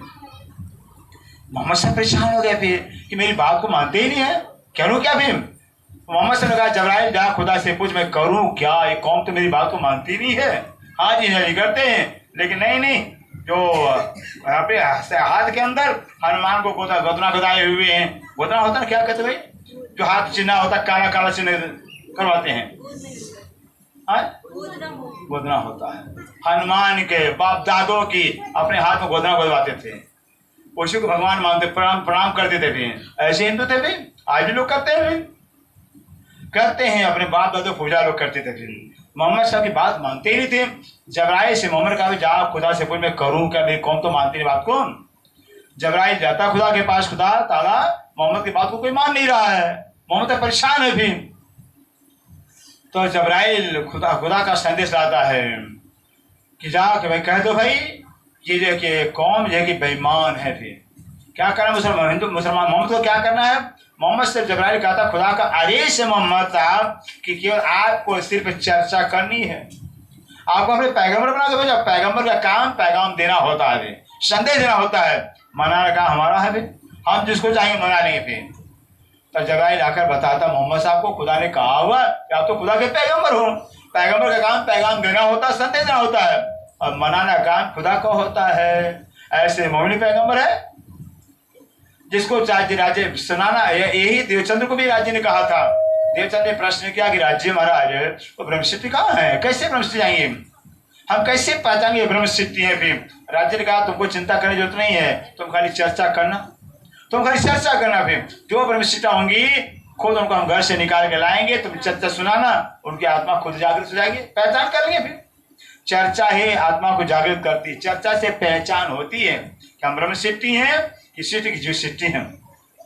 मोहम्मद साहब परेशान हो गए फिर कि मेरी बात को मानते ही नहीं है, करूँ क्या? फिर मोहम्मद साहब ने कहा जबराइल जा खुदा से पूछ मैं करूँ क्या, ये कौम तो मेरी बात को मानती नहीं है। हाँ जी नहीं करते हैं, लेकिन नहीं जो यहाँ पे हाथ के अंदर हनुमान को गोदना गोदाए हुए हैं। गोदना होता है क्या कहते भाई, जो हाथ चिन्ह होता है, काला काला चिन्ह करवाते हैं, गोदना होता है। हनुमान के बाप दादों की अपने हाथ में गोदना गोदवाते थे, उसी को भगवान मानते, प्रणाम करते थे। भी ऐसे हिंदू थे भी, आज भी लोग करते हैं अपने बाप दादों पूजा लोग करते थे। फिर मोहम्मद साहब की बात मानते ही नहीं थे। जबराइल से मोहम्मद कहा जा खुदा से पूछ मैं करूं क्या, मेरी कौम तो मानती नहीं बात को। जबराइल जाता खुदा के पास, खुदा ताला मोहम्मद की बात को कोई मान नहीं रहा है, मोहम्मद तो परेशान है। फिर तो जबराइल खुदा का संदेश लाता है कि जा के भाई कह दो भाई ये जो कि कौम जो है कि बेईमान है। फिर क्या करना मुसलमान मोहम्मद को क्या करना है? मोहम्मद से जबराइल कहा था खुदा का आदेश है मोहम्मद साहब कि केवल आपको सिर्फ चर्चा करनी है, आपको अपने पैगंबर बना दो। जब पैगंबर का काम पैगाम देना होता है, संदेश देना होता है, मनाने का हमारा है। फिर हम जिसको चाहेंगे मना लेंगे। फिर तो जबराइल आकर बताता मोहम्मद साहब को खुदा ने कहा हुआ कि आप तो खुदा के पैगंबर हो, पैगंबर का काम पैगाम देना होता है, संदेश देना होता है, और मनाना काम खुदा का होता है। ऐसे मोमिन पैगंबर है जिसको राज्य सुनाना। यही देवचंद्र को भी राज्य ने कहा था। देवचंद्र ने प्रश्न किया कि राज्य महाराज वो ब्रह्मसिद्धि कहाँ है, कैसे ब्रह्मसिद्धि जाएंगे, हम कैसे पहचानेंगे ब्रह्मसिद्धि है? फिर राज्य ने कहा तुमको चिंता करने की जरूरत नहीं है, तुम खाली चर्चा करना, तुम खाली चर्चा करना। फिर जो ब्रह्मसिद्धियाँ होंगी खुद उनको हम घर से निकाल के लाएंगे, तुम चर्चा सुनाना, उनकी आत्मा खुद जागृत हो जाएगी, पहचान कर लेंगे। फिर चर्चा ही आत्मा को जागृत करती है, चर्चा से पहचान होती है कि हम ब्रह्मसिद्धि हैं कि सिद्धि की जो सिद्धि है।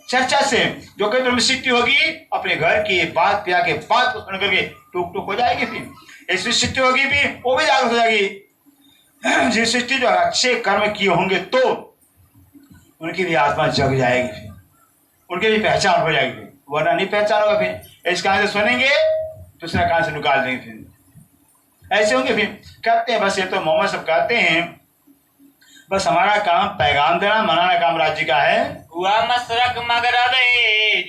चर्चा से जो कोई ब्रह्मसिद्धि होगी अपने घर की बात पिया के बात को सुन करके टूक टूक हो जाएगी। फिर ऐसी सिद्धि होगी भी वो भी जागृत हो जाएगी। जिस सिद्धि जो अच्छे कर्म किए होंगे तो उनकी भी आत्मा जग जाएगी, फिर उनकी भी पहचान हो जाएगी, वरना नहीं पहचान होगा। फिर इस कान से सुनेंगे दूसरा कान से निकाल देंगे, फिर ऐसे होंगे। फिर कहते हैं बस ये तो मोहम्मद सब कहते हैं बस हमारा काम पैगाम देना, मनाना काम राज्य का है। हुआ मशरक मगरब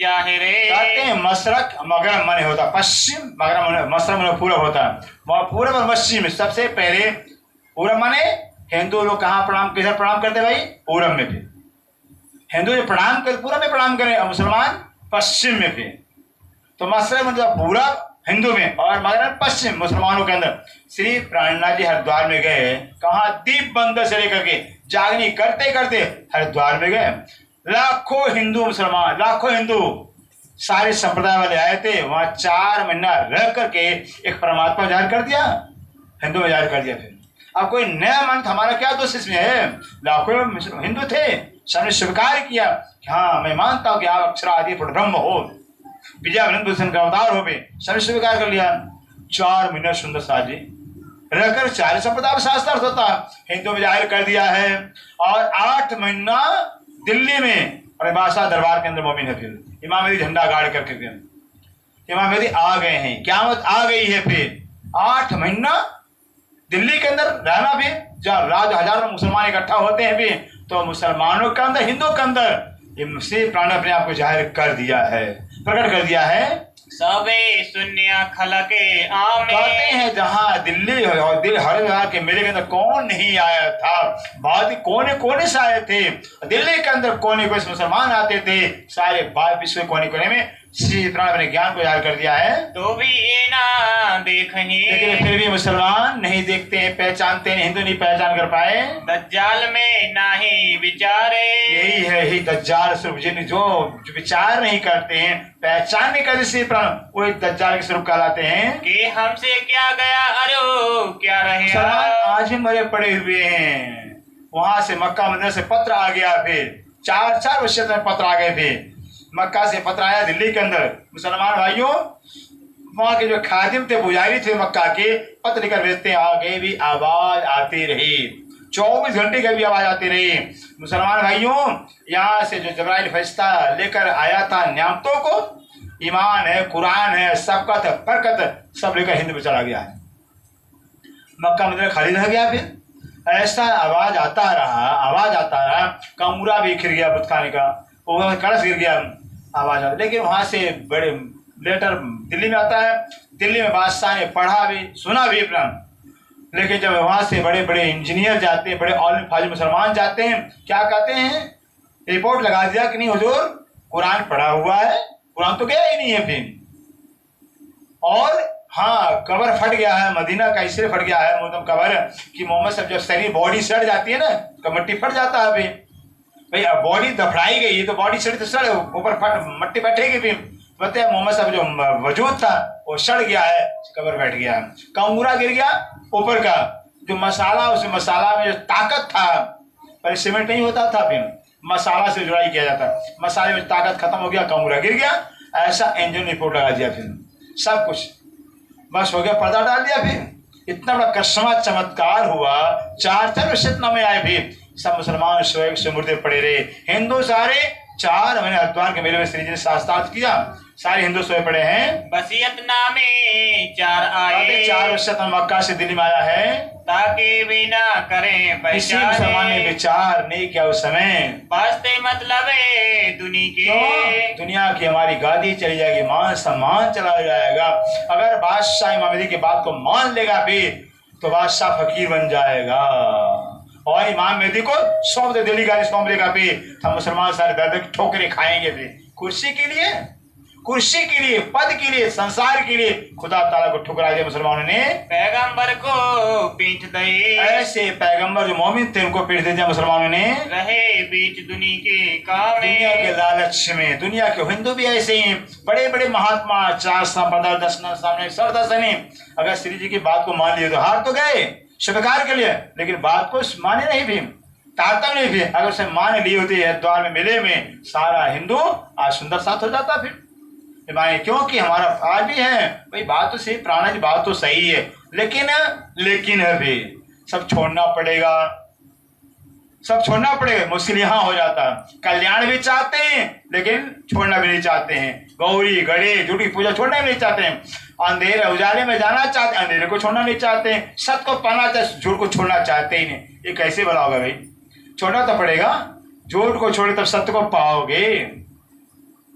जाहिरे, कहते हैं मशरक मगरब माने होता पश्चिम, मगरब मशरक माने पूरब होता है। पूरब और पश्चिम सबसे पहले पूरब माने हिंदू लोग कहाँ प्रणाम किधर प्रणाम करते भाई? पूरब में। फिर हिंदू जो प्रणाम कर पूरब में प्रणाम करें और मुसलमान पश्चिम में। फिर तो मशरक मतलब पूरब हिंदू में और मगरब पश्चिम मुसलमानों के अंदर। श्री प्राणनाथ जी हरिद्वार में गए, कहाँ दीप बंदर से लेकर के जागनी करते करते हरिद्वार में गए। लाखों हिंदू मुसलमान, लाखों हिंदू सारे संप्रदाय वाले आए थे। वहां 4 महीना रह करके एक परमात्मा जाहिर कर दिया, हिंदू में जाहिर कर दिया। फिर अब कोई नया मन हमारा क्या दोष इसमें है? लाखों हिंदू थे, सबने स्वीकार किया कि हाँ मैं मानता हूँ कि आप अक्षरादि ब्रह्म हो, विजय भूषण का अवतार हो गए, सबने स्वीकार कर लिया। 4 महीने सुंदर साथ जी रहकर 4 संप्रदाय शास्त्र होता हिंदू में जाहिर कर दिया है। और 8 महीना दिल्ली में और बादशाह दरबार के अंदर मोमिन है। फिर इमाम मेहदी झंडा गाड़ करके इमाम मेहदी आ गए हैं, क़यामत आ गई है। फिर 8 महीना दिल्ली के अंदर रहना। भी जब राज हजारों मुसलमान इकट्ठा होते हैं भी तो मुसलमानों के अंदर, हिंदुओं के अंदर श्री प्राण अपने आप को जाहिर कर दिया है, प्रकट कर दिया है। सबे शून्य खलके आमे, कहते हैं जहाँ दिल्ली और दिल हर जगह के मेले के अंदर कौन नहीं आया था, बाद कोने कोने से आए थे। दिल्ली के अंदर कोने कोने से मुसलमान आते थे, सारे बाहर विश्व कोने कोने में श्री प्राण अपने ज्ञान को जाहिर कर दिया है। तो भी ये ना देखनी, लेकिन फिर भी मुसलमान नहीं देखते हैं, पहचानते नहीं, हिंदू नहीं पहचान कर पाए। दज्जाल में नाही विचारे, यही है ही दज्जाल स्वरूप, जिन जो विचार नहीं करते हैं, पहचान नहीं करते श्री प्राण, वही दज्जाल के स्वरूप कहलाते हैं। कि हमसे क्या गया अरे क्या रहे। मुसलमान आज भी मरे पड़े हुए हैं। वहां से मक्का मंदिर से पत्र आ गया, फिर 4 वर्ष में पत्र आ गए थे। मक्का से पत्र आया दिल्ली के अंदर। मुसलमान भाइयों वहां के जो खादिम थे, पुजारी थे मक्का के, पत्र लेकर भेजते, आगे भी आवाज आती रही। 24 घंटे की भी आवाज आती रही। मुसलमान भाइयों, यहाँ से जो जबराइल फरिश्ता लेकर आया था नियामतों को, ईमान है, कुरान है, सबकत है, बरकत, सब लेकर हिंद में चला गया है। मक्का मदीना खाली रह गया। फिर ऐसा आवाज आता रहा, कमूरा भी गिर गया, बुत खाने का कलश गिर गया, आवाज आता। लेकिन वहां से बड़े लेटर दिल्ली में आता है, दिल्ली में बादशाह ने पढ़ा भी, सुना भी अपना। लेकिन जब वहां से बड़े बड़े इंजीनियर जाते हैं, बड़े औलिम फाजिल मुसलमान जाते हैं, क्या कहते हैं, रिपोर्ट लगा दिया कि नहीं हुजूर, कुरान पढ़ा हुआ है, कुरान तो गया ही नहीं है फिर। और हाँ, कबर फट गया है, मदीना का इसलिए फट गया है मतलब कबर कि मोहम्मद साहब जब शरीर बॉडी सड़ जाती है ना, तो मट्टी फट जाता है। फिर भाई अब बॉडी दफड़ाई गई, तो बॉडी सड़ी तो सड़, ऊपर फट मट्टी बैठेगी। फिर बताया मोहम्मद साहब जो वजूद था वो सड़ गया है, कबर बैठ गया है, कंगूरा गिर गया ऊपर का, जो मसाला, उस मसाला में जो ताकत था, पहले सीमेंट नहीं होता था, फिर मसाला से जुड़ाई किया जाता, मसाले में ताकत खत्म हो गया, कंगूरा गिर गया। ऐसा इंजन रिपोर्ट लगा दिया, फिर सब कुछ बस हो गया, पर्दा डाल दिया। फिर इतना बड़ा कस्मा चमत्कार हुआ, 4 शतनामे आए, फिर सब मुसलमान शोएब से मुर्दे पड़े रहे। हिंदू सारे 4 महीने हरिद्वार के मेले में श्री जी ने शास्त्रार्थ किया, सारे हिंदू सोए पड़े हैं। वसीयतनामे 4 आए, 4 शतनाम मक्का से दिल्ली में आया है, ताकि भी ना करें इसी मुसलमान ने विचार नहीं किया उस समय। वास्ते मतलब है दुनिया की हमारी गादी चली जाएगी, मान सम्मान चला जाएगा। अगर बादशाह इमाम महदी की बात को मान लेगा भी तो बादशाह फकीर बन जाएगा, और इमाम महदी को सौंप दे, दिल्ली गाड़ी सौंप देगा भी, हम मुसलमान सारे दर्द की ठोकरें खाएंगे भी, कुर्सी के लिए, पद के लिए, संसार के लिए खुदा ताला को ठुकरा दिया मुसलमानों ने। पैगंबर को पीठ दे, ऐसे पैगंबर जो मोमिन थे उनको पीठ दे दिया मुसलमानों ने। रहे बीच दुनिया के काम, दुनिया के लालच में, दुनिया के हिंदू भी ऐसे ही बड़े बड़े महात्मा, 4 15 10 सामने सरदर्शनी, अगर श्री जी की बात को मान लिए तो हार तो गए स्वीकार के लिए, लेकिन बात को माने नहीं भी, तारतम नहीं भी। अगर उसे मान ली होती है द्वार में मेले में, सारा हिंदू आज सुंदर साथ हो जाता। फिर क्योंकि हमारा आज भी है भाई, बात तो सही, प्राणा जी बात तो सही है, लेकिन है भी सब छोड़ना पड़ेगा, मुश्किल यहाँ हो जाता है। कल्याण भी चाहते हैं लेकिन छोड़ना भी नहीं चाहते हैं, गौरी गणेश झूठी पूजा छोड़ना भी नहीं चाहते हैं, अंधेरे उजाले में जाना चाहते हैं, अंधेरे को छोड़ना नहीं चाहते हैं, सत्य को पाना चाहते, झूठ को छोड़ना चाहते ही नहीं। ये कैसे भला होगा भाई, छोड़ना तो पड़ेगा, झूठ को छोड़े तब सत्य को पाओगे।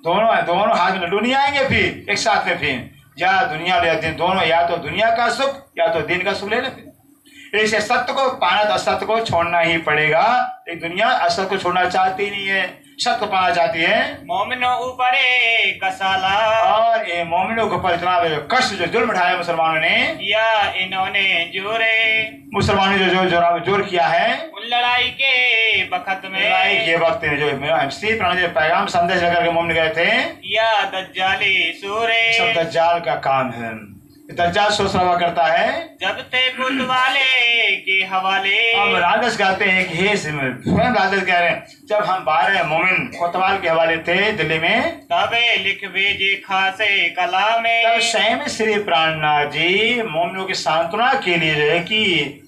दोनों हाथ में लड्डू नहीं आएंगे फिर एक साथ में, फिर या दुनिया ले दिन, दोनों या तो दुनिया का सुख या तो दिन का सुख ले ले। फिर ऐसे सत्य को पाना तो असत्य को छोड़ना ही पड़ेगा। एक दुनिया असत्य को छोड़ना चाहती नहीं है, सत्य को पाना चाहती है। मोमिनों ऊपर कसाला, और ये मोमिनों के ऊपर इतना कष्ट जो जुल्म उठाया मुसलमानों ने, या इन्होंने मुसलमानों ने जो जोर किया है उन लड़ाई के वक्त में, लड़ाई के वक्त में जो पैगाम संदेश लेकर के मोमिन गए थे, या दज्जाली सूरे, सब दज्जाल का काम है। दज्जाल सोच रहा करता है जब थे बुत वाले के हवाले। अब राजस कहते हैं कि हे स्वयं राजस कह रहे हैं, जब हम 12 मोमिन कोतवाल के हवाले थे दिल्ली में, तबे लिख भेजे खासे कलामे, तब स्वयं श्री प्राणनाथ जी मोमिनों की सांत्वना के लिए जो है कि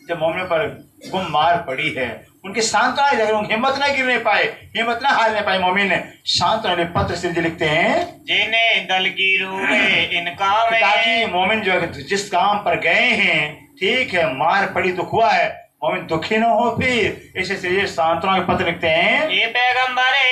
जब मोमिनों पर गुम मार पड़ी है, उनकी सांत्वना, अगर हिम्मत न गिरने पाए, हिम्मत न हारने पाए, मोमिन सांत्वना पत्र श्री जी लिखते हैं, जिन्हें दलगीर हुए इन काम, ताकि मोमिन जो है जिस काम पर गए हैं, ठीक है मार पड़ी दुख हुआ है, मोमिन दुखी न हो। फिर ऐसे सांत्वना के पत्र लिखते हैं, ये पैगंबर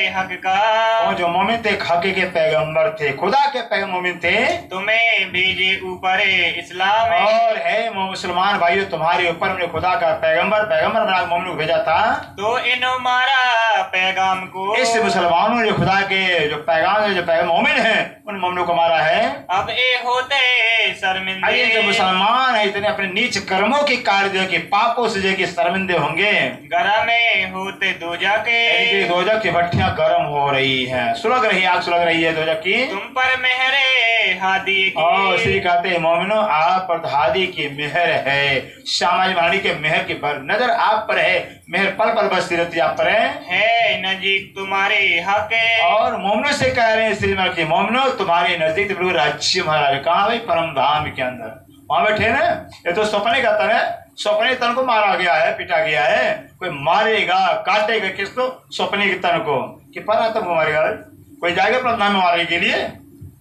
हक का, और जो मोमिन थे हक के पैगंबर थे, खुदा के पैगंबर मोमिन थे, तुम्हें भेजे ऊपर इस्लाम, और है मुसलमान भाइयों तुम्हारे ऊपर हमने खुदा का पैगंबर बना मोमिन को भेजा था, तो इन मारा पैगाम को, इस मुसलमानों ने जो खुदा के जो पैगंबर मोमिन है उन मोमिनों को मारा है। अब ए होते शर्मिंदे, जो मुसलमान है इतने अपने नीच कर्मों के कार्य के पापों से जो कि शर्मिंदे होंगे, गरम में होते दोजख के, दोजख की भट्टियां गर्म हो रही हैं, सुलग रही आग सुलग रही है दोजख की, तुम पर मेहरे हादी की, और श्री कहते हैं मोमिनो आप पर हादी की मेहर है, श्यामाजी महारानी के मेहर की नजर आप पर है, मेहर पल पल बसती रहती आप पर है नजीक तुम्हारे हक, और मोमिनों से कह रहे हैं श्री महाराज मोमिनो तुम्हारे नजदीक राज्य महाराज कहाँ भाई, परम धाम के अंदर वहां बैठे ना, ये तो सपने का तरह स्वप्ने तन को मारा गया है, पिटा गया है। कोई मारेगा काटेगा किसको? स्वप्ने के तन को, कि परात्मा को मारेगा। कोई जाएगा प्रार्थना में मारने के लिए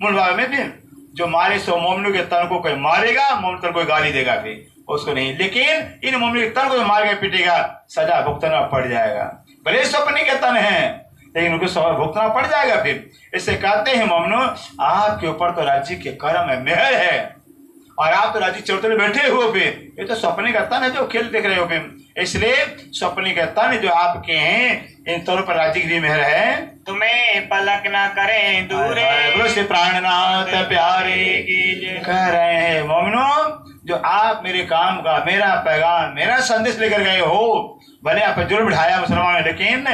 मूल भाव में? फिर जो मारे सो मोमिनों के तन को कोई मारेगा, मोमिन तन कोई गाली देगा, फिर उसको नहीं। लेकिन इन मोमिनों के तन को मारेगा पीटेगा, सजा भुगतना पड़ जाएगा। भले स्वप्ने के तन है लेकिन उनको सजा भुगतना पड़ जाएगा। फिर इससे कहते हैं मोमिनों, आपके ऊपर तो राज्य के कर्म है, मेहर है, और आप तो राज्य चौथे बैठे हो। फिर ये तो स्वप्ने का तन है जो खेल देख रहे हो। फिर इसलिए स्वप्ने का तन जो आपके हैं, इन तौर पर राज्य की भी मेहर है। तुम्हें पलक ना करें दूरे से प्राणनाथ प्यारे कह रहे हैं मोमिनो, जो आप मेरे काम का, मेरा पैगाम, मेरा संदेश लेकर गए हो, भले आप जुर्म बिठाया मुसलमान, लेकिन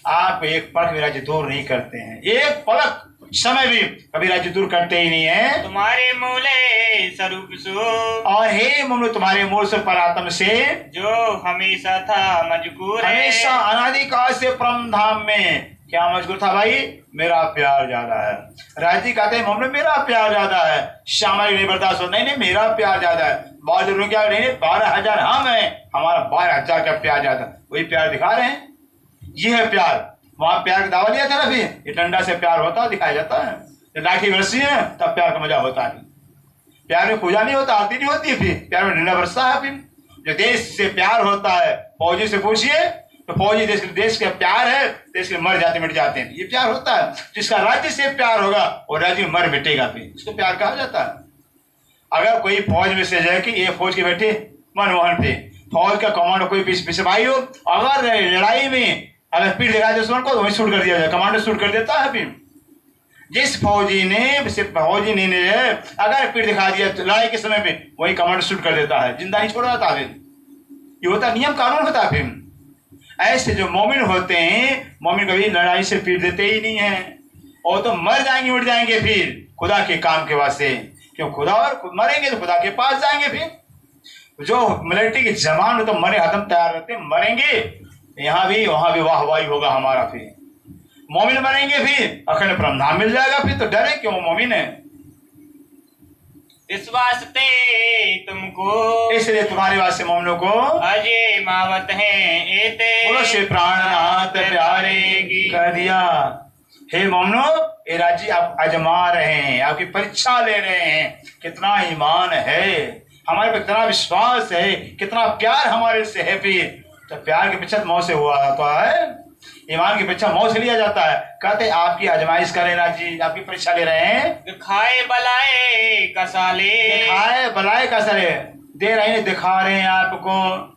आप एक पलक भी राज्य दूर नहीं करते हैं। एक पलक समय भी कभी राज्य दूर करते ही नहीं है। तुम्हारे मूले स्वरूप सो, और हे मोमिनो तुम्हारे मूल से परात्म से, जो हमेशा था मजकूर, हमेशा अनादिकाल से परम धाम में क्या मजबूर था भाई? मेरा प्यार ज्यादा है। राजी कहते हैं मोमिनो मेरा प्यार ज्यादा है, श्यामा नहीं बर्दाश्त हो, नहीं मेरा प्यार ज्यादा है। बहुत जरूर क्या नहीं 12,000 हम है, हमारा 12,000 का प्यार ज्यादा। वही प्यार दिखा रहे हैं, ये है प्यार। वहां प्यार का दावा दिया था ना, भी ये डंडा से प्यार होता दिखाया जाता है, जब लाठी बरसी है तब प्यार का मजा होता है। प्यार में पूजा नहीं होता, आरती नहीं होती है, फिर प्यार में डंडा बरसता है। फिर जो देश से प्यार होता है, फौजी से पूछिए तो फौजी देश का प्यार है, देश के मर जाते मिट जाते हैं, ये प्यार होता है। जिसका राज्य से प्यार होगा और राज्य मर मिटेगा, फिर इसको प्यार कहा जाता है। अगर कोई फौज में से जाए कि ये फौज के बैठे मनमोहन थे, फौज का कमांडो कोई सिपाही हो, अगर लड़ाई में अगर पीठ दिखा दुश्मन को तो वही शूट कर दिया जाए, कमांडो शूट कर देता है। फिर जिस फौजी ने अगर पीठ दिखा दिया तो लड़ाई के समय पे वही कमांडो शूट कर देता है, जिंदा नहीं छोड़ जाता। फिर ये होता नियम कानून होता। फिर ऐसे जो मोमिन होते हैं, मोमिन कभी लड़ाई से पीट देते ही नहीं है, और तो मर जाएंगे उठ जाएंगे फिर खुदा के काम के वास्ते, क्यों खुदा और मरेंगे तो खुदा के पास जाएंगे। फिर जो मिलिट्री के जवान हो तो मरे हदम तैयार रहते, मरेंगे यहाँ भी वहां भी वाहवाही होगा हमारा। फिर मोमिन बनेंगे, फिर अखंड परमधाम मिल जाएगा। फिर तो डरे क्यों? मोमिन है। इस वास्ते तुमको, इसलिए तुम्हारे वास्ते मोमिनों को अजय मावत हैं एते, बोलो से प्राणनाथ प्यारे कह दिया। हे मोमिनो, ये राज्य आप आजमा रहे हैं, आपकी परीक्षा ले रहे हैं, कितना ईमान है हमारे पे, कितना विश्वास है, कितना प्यार हमारे से है। फिर तो प्यार के पीछे मौत से हुआ जाता है, ईमान के पीछे मौत से लिया जाता है। कहते आपकी आजमाइश करें राजी, आपकी परीक्षा ले रहे हैं। दिखाए बलाए कसाले, दिखाए बलाए कसरे दे रहे हैं, दिखा रहे हैं आपको।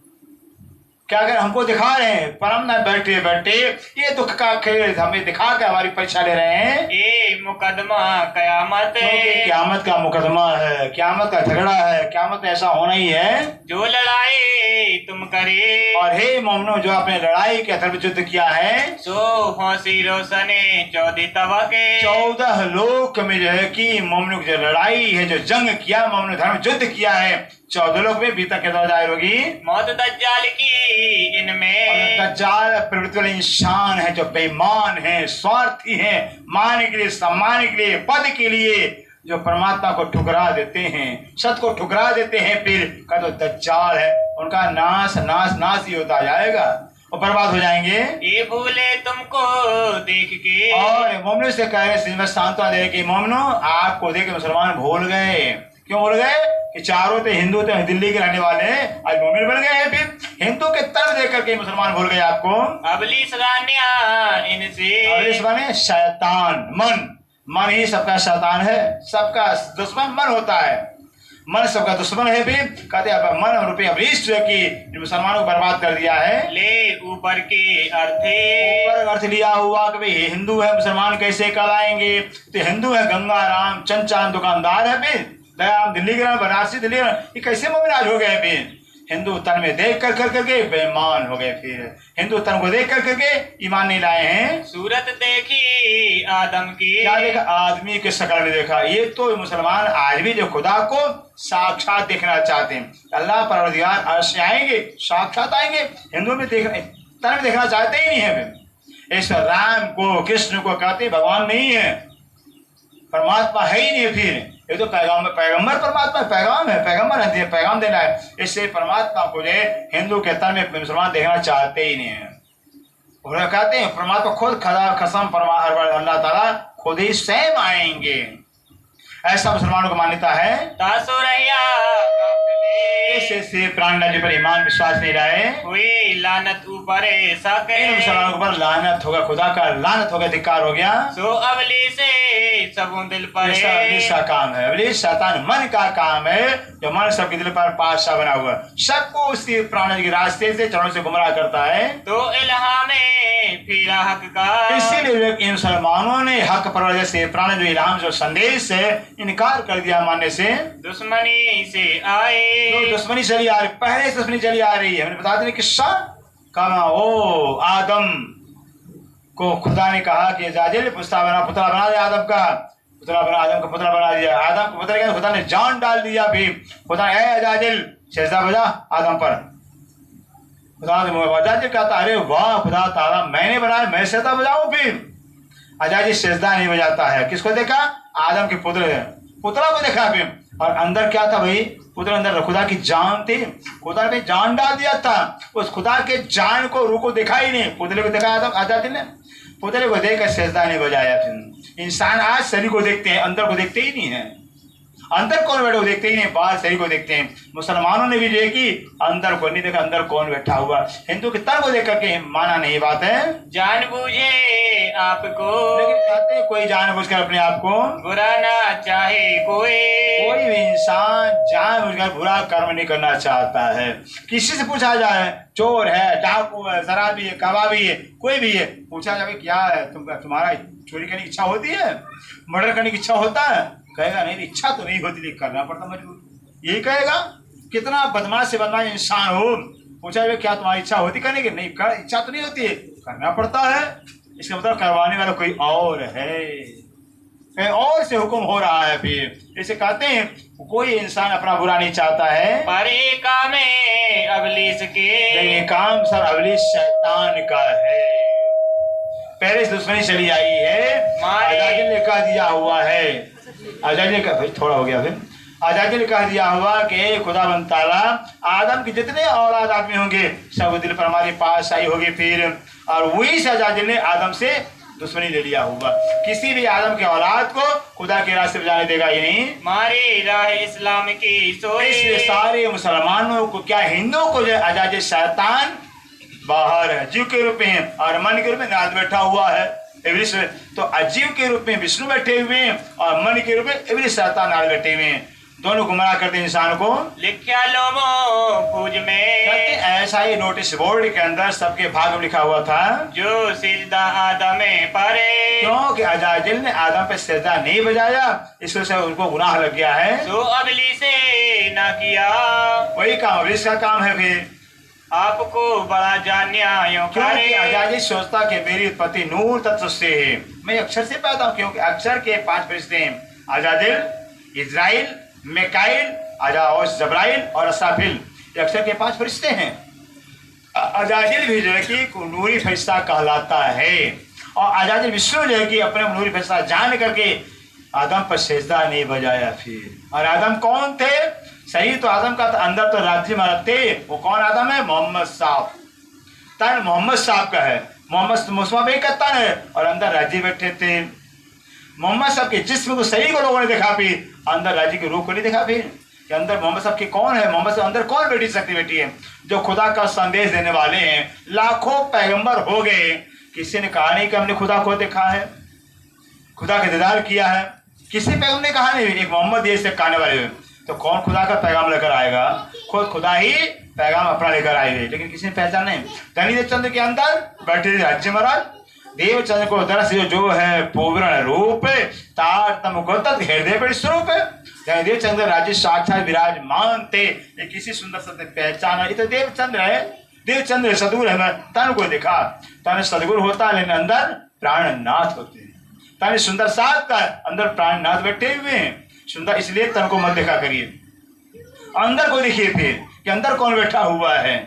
क्या कर हमको दिखा रहे हैं, परम न बैठे बैठे ये दुख का खेल हमें दिखा के हमारी परीक्षा ले रहे हैं। ये मुकदमा कयामत, क्यामत का मुकदमा है, क्यामत का झगड़ा है, क्यामत में ऐसा होना ही है। जो लड़ाई तुम करे, और हे मोमिनो, जो आपने लड़ाई के धर्म युद्ध किया है, सो हौसी रोशने 14 तबके, 14 लोक में जो है कि मोमिनो की जो लड़ाई है, जो जंग किया, मोमिनो धर्म युद्ध किया है, 14 लोक में बीता के दायर होगी। मौत दज्जाल की इनमें, दज्जाल प्रवृत्ति वाले इंसान है, जो बेईमान है, स्वार्थी है, मान के लिए, सम्मान के लिए, पद के लिए, जो परमात्मा को ठुकरा देते हैं, सत्य को ठुकरा देते हैं, फिर का तो दज्जाल है, उनका नाश नाश नाश ही होता जाएगा और बर्बाद हो जाएंगे। ये भूले तुमको देख के, और मोमिनों से कहे सांत्वना दे कि मोमिनो, आपको देख के मुसलमान भूल गए। क्यों भूल गए? कि चारों थे हिंदू थे, दिल्ली के रहने वाले, आज मोमिन बन गए हैं। फिर हिंदू के तरफ देख करके मुसलमान भूल गए आपको। अबलीस गानिया इनसे, अबलीस माने शैतान, मन ही सबका शैतान है, सबका दुश्मन मन होता है, मन सबका दुश्मन है। फिर कहते हैं मन रूपी अबलीस की मुसलमानों को बर्बाद कर दिया है। ले ऊपर के अर्थ लिया हुआ कि भाई हिंदू है मुसलमान कैसे कहलाएंगे, तो हिंदू है गंगाराम चंद दुकानदार है, फिर दयाराम दिल्ली के बनारसी दिल्ली, ये कैसे मोमिन आज हो गए? फिर हिंदू तन में देख कर करके बेईमान हो गए, फिर हिंदू तन को देख कर करके ईमान नहीं लाए हैं। सूरत देखी आदम की, क्या देखा? आदमी के शक्ल में देखा। ये तो मुसलमान आज भी जो खुदा को साक्षात देखना चाहते हैं, अल्लाह परवरदिगार अर्श से आएंगे, साक्षात आएंगे, हिंदू में तन में देखना चाहते ही नहीं है। इस राम को कृष्ण को कहते भगवान नहीं है, परमात्मा है ही नहीं। फिर ये तो पैगंबर परमात्मा पैगाम है, पैगंबर है, पैगाम देना है। इससे परमात्मा को जो हिंदू के तन में मुसलमान देखना चाहते ही नहीं है। उन्हें कहते हैं परमात्मा खुद खदा कसम अल्लाह ताला खुद ही स्वयं आएंगे, ऐसा मुसलमानों को मान्यता है। से प्राण राज्य पर ईमान विश्वास नहीं रहे, हुई लानत ऊपर इन मुसलमानों के ऊपर लानत होगा, खुदा का लानत होगा, धिक्कार हो गया। सो अबली से सबों दिल पर इब्लीस का काम है, इब्लीस शैतान मन का काम है, जो मन सबके दिल पर पातशाह बना हुआ, सबको उसकी प्राण के रास्ते से चरणों से गुमराह करता है। तो इल्हामे फिर हक का, इसीलिए इन मुसलमानों ने हक परवरदिगार से प्राण जो इल्हाम जो संदेश है इनकार कर दिया मानने से। दुश्मनी से आए, तो दुश्मनी चली आ रही, पहले से दुश्मनी चली आ रही है। हमने बता दें किस्सा कहा, ओ आदम को खुदा ने कहा कि जाजिल पुतला बना दे, आदम का पुतला बना, आदम का पुतला बना दिया। आदम को पुतला खुदा ने जान डाल दिया। भी खुदा ए जाजिल सजदा बजा आदम पर। खुदा ने जाजिल कहता अरे वाह खुदा ताला मैंने बनाया, मैं सजदा बजाऊं। फिर अजाजिल सजदा नहीं बजाता है। किसको देखा? आदम के पुतला को देखा। फिर और अंदर क्या था भाई? पुतला अंदर खुदा की जान थी, खुदा ने जान डाल दिया था। उस खुदा के जान को रूह को देखा ही नहीं, पुतले को देखा आदम आजादी ने, पुतले को देखकर सजदा नहीं बजाया। फिर इंसान आज शरीर को देखते हैं, अंदर को देखते ही नहीं है। अंदर कौन बैठा वो देखते ही नहीं, बाहर शरीर को देखते हैं। मुसलमानों ने भी जो है कि अंदर को नहीं देखा, अंदर कौन बैठा हुआ। हिंदू के तर्क को देख करके माना नहीं बात है। जान बूझे आपको, लेकिन कहते हैं कोई जानबूझकर अपने आप को बुरा ना चाहे कोई भी इंसान जानबूझकर बुरा कर्म नहीं करना चाहता है। किसी से पूछा जाए चोर है, डाकू है, शराबी है, कबाबी है, कोई भी है, पूछा जाए क्या है तुम्हारा चोरी करने की इच्छा होती है, मर्डर करने की इच्छा होता है? कहेगा नहीं, इच्छा तो नहीं होती लेकिन करना पड़ता मजबूर। यही कहेगा। कितना बदमाश से बदमाश इंसान हो, पूछा जाए क्या तुम्हारी इच्छा होती करने की? नहीं, इच्छा तो नहीं होती है, करना पड़ता है। इसका मतलब करवाने वाला कोई और है, कहीं और से हुक्म हो रहा है। फिर इसे कहते हैं कोई इंसान अपना बुरा नहीं चाहता है, पर एक काम अबलीस के, ये काम सर अबलीस शैतान का है। पहले से दुश्मनी चली आई है, आजादी ने कह दिया हुआ है, आजादी का थोड़ा हो गया। फिर आजादी ने कह दिया हुआ कि खुदा ताला आदम के जितने औलाद आदमी होंगे सब दिल पर हमारे पास आई होगी। फिर और वही से आजादी ने आदम से दुश्मनी ले लिया होगा। किसी भी आदम के औलाद को खुदा के रास्ते पर जाने देगा ही नहीं। मारे राह इस्लाम की सोए, इसलिए सारे मुसलमानों को क्या हिंदुओं को जो आजादी शैतान बाहर है, जीव के रूप में और मन के रूप में नाद बैठा हुआ है इब्लीस। तो अजीव के रूप में विष्णु बैठे हुए हैं और मन के रूप में इब्लीस शैतान नाद बैठे हुए हैं। दोनों गुमराह करते इंसान को। लिखा लोमो फूज में, ऐसा ही नोटिस बोर्ड के अंदर सबके भाग में लिखा हुआ था, जो सिजदा आदम परे, क्योंकि अजाजिल ने आदम पे सजदा नहीं बजाया, इस वजह से उनको गुनाह लग गया है। तो अबली से ना किया, वही काम इब्लीस का काम है। फिर आपको बड़ा जानिया, क्योंकि अजाजिल सोचता कि मेरी उत्पत्ति नूर तत्व से है, मैं अक्षर से पैदा हूँ। क्योंकि अक्षर के 5 फरिश्ते हैं, अजाजिल, इजराइल, मिकाइल, जबराइल और असराफिल। ये अक्षर के 5 फरिश्ते हैं। अजाजिल भी जो है कि नूरी फरिश्ता कहलाता है, और अजाजिल विष्णु जो है कि अपने नूरी फरिश्ता जान करके आदम पर सजदा नहीं बजाया। फिर और आदम कौन थे? सही तो आदम का तो अंदर तो राज्य में थे। वो कौन आदम है? मोहम्मद साहब। तन मोहम्मद साहब का है, मोहम्मद मुस्मा भाई का तन है और अंदर राज्य बैठे थे। मोहम्मद साहब के जिस्म को सही को लोगों ने देखा, फिर अंदर राज्य की रूह को नहीं देखा। फिर कि अंदर मोहम्मद साहब के कौन है? मोहम्मद साहब अंदर कौन बैठी सकती बेटी है? जो खुदा का संदेश देने वाले हैं। लाखों पैगंबर हो गए, किसी ने कहा नहीं कि हमने खुदा को देखा है, खुदा का दीदार किया है। किसी पैगंबर ने कहा नहीं। एक मोहम्मद ये से कहने वाले हैं, तो कौन खुदा का पैगाम लेकर आएगा? खुद खुदा ही पैगाम अपना लेकर आए, लेकिन किसी ने पहचान नहीं। धनी चंद्र के अंदर बैठे राज्य महाराज देवचंद्र को दरस जो है पूर्ण रूप तारतम गोतक हृदय पर स्वरूप है। देवचंद्र राज्य साक्षात विराजमान थे। किसी सुंदर से पहचाना, ये तो देवचंद्र है। देवचंद्र सदगुरु है। तन को देखा, तन सदगुरु होता है लेकिन अंदर प्राणनाथ होते हैं। तन सुंदर साथ का अंदर प्राणनाथ बैठे हुए हैं। सुंदर इसलिए तन को मत देखा करिए, अंदर को देखिए फिर कि अंदर कौन बैठा हुआ है।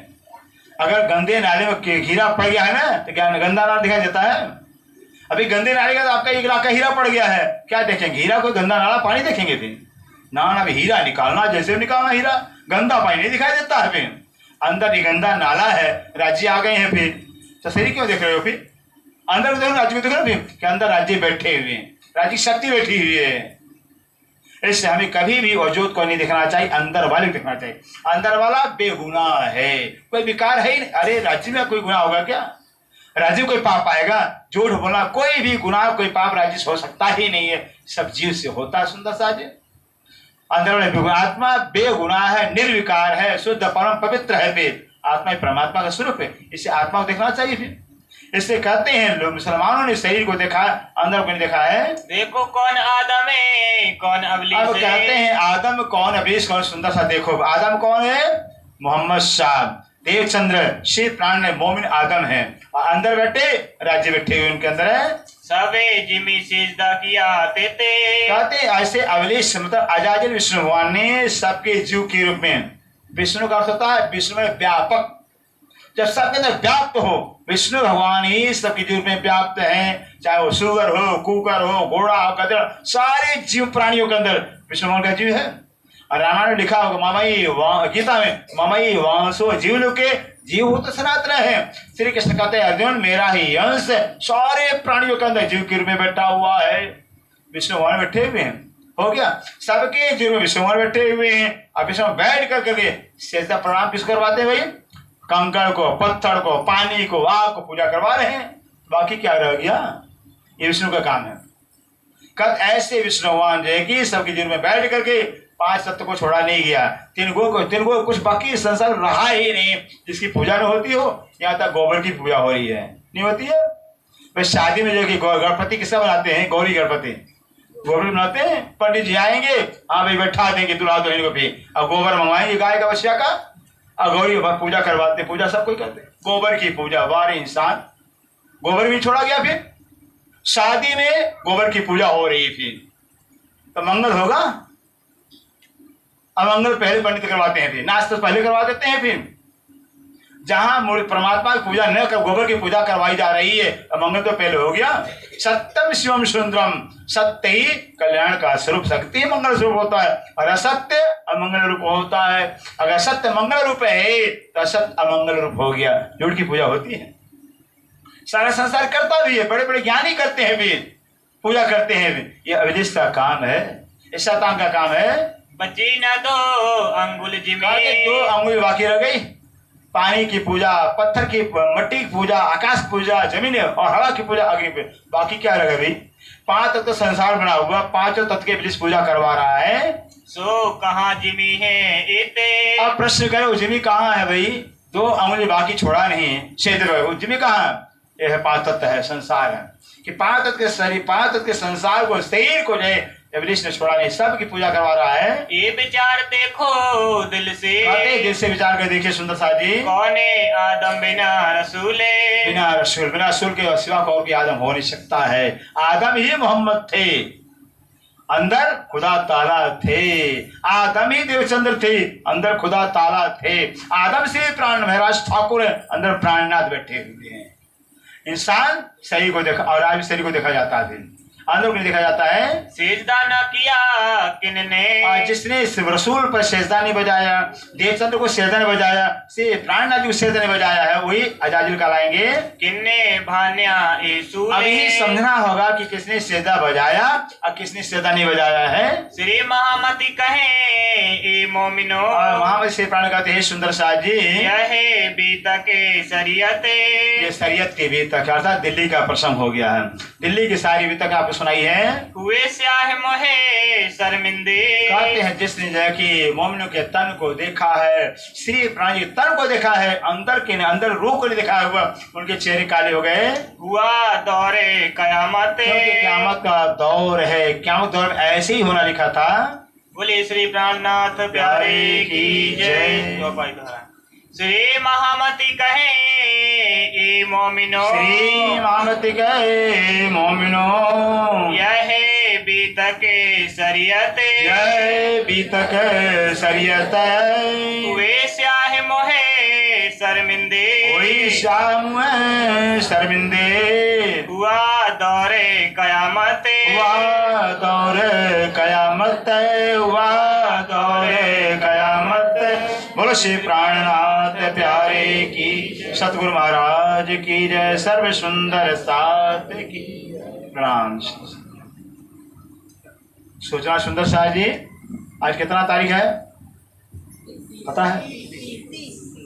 अगर गंदे नाले में हीरा पड़ गया है ना, तो क्या गंदा नाला दिखाई देता है? अभी गंदे नाले का तो आपका एक इलाका हीरा पड़ गया है, क्या देखेंगे? हीरा को गंदा नाला पानी देखेंगे? फिर नाना भी हीरा निकालना जैसे निकालना हीरा, गंदा पानी नहीं दिखाई देता है। फिर अंदर एक गंदा नाला है, राज्य आ गए हैं। फिर तो शरीर क्यों देख रहे हो? फिर अंदर देखो, राज्य को देख रहे हो फिर कि अंदर राज्य बैठे हुए हैं, राज्य की शक्ति बैठी हुई है। इससे हमें कभी भी वजूद को नहीं देखना चाहिए, अंदर वाले को देखना चाहिए। अंदर वाला बेगुनाह है, कोई विकार है ही नहीं। अरे राज्य में कोई गुनाह होगा क्या? राज्य कोई पाप आएगा? झूठ बोलना, कोई भी गुनाह कोई पाप राज्य से हो सकता ही नहीं है, सब जीव से होता है। सुंदर साज अंदर वाले आत्मा बेगुनाह है, निर्विकार है, शुद्ध परम पवित्र है। फिर आत्मा परमात्मा का स्वरूप है, इसे आत्मा को देखना चाहिए। फिर इसलिए कहते हैं लोग, मुसलमानों ने शरीर को देखा, अंदर को नहीं देखा है। देखो कौन आदम है कौन अबलीस है। अब कहते हैं आदम कौन अबलीस कौन। सुंदर सा देखो, आदम कौन है? मोहम्मद साहब देवचंद्र शिव प्राण ने मोमिन आदम है, और अंदर बैठे राज्य बैठे हुए उनके अंदर है। सबे जिमी सिजदा किया तेते। कहते ऐसे अवलेश मतलब अजाजिल विष्णु भगवान ने सबके जीव के रूप में, विष्णु का अर्थ होता है विष्णु में व्यापक, जब सबके अंदर व्याप्त हो, विष्णु भगवान ही सबके जीव में व्याप्त हैं। चाहे वो सुगर हो, कुकर हो, घोड़ा हो, गधेड़, सारे जीव प्राणियों के अंदर विष्णु भगवान का जीव है। और रामायण में लिखा होगा मामाई गीता में, मामाई वांसो जीव लोके, जीव हो तो सनातन है। श्री कृष्ण कहते हैं अर्जुन मेरा ही अंश सारे प्राणियों के अंदर जीव के रूप में बैठा हुआ है। विष्णु भगवान बैठे हुए हैं, हो गया सबके जीव में विष्णु भगवान बैठे हुए हैं। अब विष्णु बैठ करके सेजदा प्रणाम किस करवाते हैं भाई? कंकड़ को, पत्थर को, पानी को, आग को पूजा करवा रहे हैं। बाकी क्या रह गया? ये विष्णु का काम है। कद ऐसे विष्णु भगवान जो है कि सबके जीवन में बैठ करके पांच तत्व को छोड़ा नहीं गया, तीन गो कुछ बाकी संसार रहा ही नहीं जिसकी पूजा न होती हो। यहाँ तक गोबर की पूजा हो रही है, नहीं होती है? भाई शादी में जो कि गणपति किसका बनाते हैं? गौरी गणपति गोबर बनाते हैं। पंडित जी आएंगे, हाँ भाई बैठा देंगे दूल्हा दुल्हन को भी, अब गोबर मंगवाएंगे गाय का बछिया का, और गौरी पूजा करवाते, पूजा सब कोई करते। गोबर की पूजा, वारे इंसान, गोबर भी छोड़ा गया। फिर शादी में गोबर की पूजा हो रही, फिर तो मंगल होगा? अमंगल पहले पंडित करवाते हैं, फिर नाश्ता पहले करवा देते हैं। फिर जहां परमात्मा की पूजा न कर गोबर की पूजा करवाई जा रही है, अमंगल तो पहले हो गया। सत्यम शिवम सुंदरम, सत्य ही कल्याण का स्वरूप, शक्ति मंगल स्वरूप होता है, और असत्य अमंगल रूप होता है। अगर सत्य मंगल रूप है तो असत्य अमंगल रूप हो गया। झूठ की पूजा होती है, सारा संसार करता भी है, बड़े बड़े ज्ञानी करते हैं, भी पूजा करते हैं भी। ये अभिलिष का काम है, इस शैतान का काम है। बची न दो अंगुल जिमी, 2 अंगुल बाकी रह गई। पानी की पूजा, पत्थर की, मट्टी की पूजा, आकाश की पूजा, जमीन और हवा की पूजा, अग्नि पे, बाकी क्या रह गई? 5 तत्व संसार बना हुआ, 5 तत्व के अभिलिष पूजा करवा रहा है। सो कहाँ जिमी है इते। अब प्रश्न करो जिमी कहाँ है भाई? 2 अंगुली बाकी छोड़ा नहीं, क्षेत्र जिमी कहाँ है? यह 5 तत्व है, संसार है कि 5 तत्व के शरीर, 5 तत्व के संसार को, शरीर को जो इब्लीस ने छोड़ा नहीं, सब की पूजा करवा रहा है। ये विचार देखो दिल से, दिल से विचार कर देखिए सुंदर साथ जी। कौने आदम बिना रसूले, बिना रसूल के सिवा को और भी आदम हो नहीं सकता है। आदम ही मोहम्मद थे, अंदर खुदा ताला थे। आदम ही देवचंद्र थे, अंदर खुदा ताला थे। आदम से प्राण महाराज ठाकुर है, अंदर प्राणनाथ बैठे हुए हैं। इंसान शरीर को देखा, और आज शरीर को देखा जाता है, अंदर को देखा जाता है। सेजदा न किया किनने, जिसने रसूल पर सेजदा नहीं बजाया, देवचंद्र को सेजदा नहीं बजाया, से प्राणनाथ को सेजदा नहीं बजाया है, वही अजाजिल कहलाएंगे। किन्ने भान्या यीशु, अभी समझना होगा कि किसने सेजदा बजाया और किसने सेजदा नहीं बजाया है। श्री महामती कहे ए मोमिनो, और महामती से प्राण कहते हैं सुंदर साथ जी, यह बीत के शरीयते, ये शरीयत के बीतक अर्थात दिल्ली का प्रसंग हो गया है। दिल्ली की सारी बीतक आपको सुनाई है। हुए स्याह मोहे शर्मिंदे, कहते हैं जिसने जो है कि मोमिनों के तन को देखा है, श्री प्राणी तन को देखा है, अंदर के अंदर रूह को नहीं देखा हुआ, उनके चेहरे काले हो गए। हुआ दौरे कयामत, क़यामत का दौर है, क़यामत दौर में ऐसे ही होना लिखा था। बोले श्री प्राणनाथ प्यारे की जय। श्री महामती कहे ए मोमिनो, श्री महामती कहे मोमिनो, यह बीत के शरीयत, यह बीत के शरीयत, हुए स्याह मोहे शर्मिंदे, कोई शाम हुए शर्मिंदे, हुआ दौरे कयामत, हुआ दौरे कयामत, हुआ दौरे कयामत। बोलो श्री प्राणनाथ प्यारे की, सतगुरु महाराज की जय, सर्व सुंदर साथ की प्रणाम। सोचना सुंदर शाह जी, आज कितना तारीख है पता है?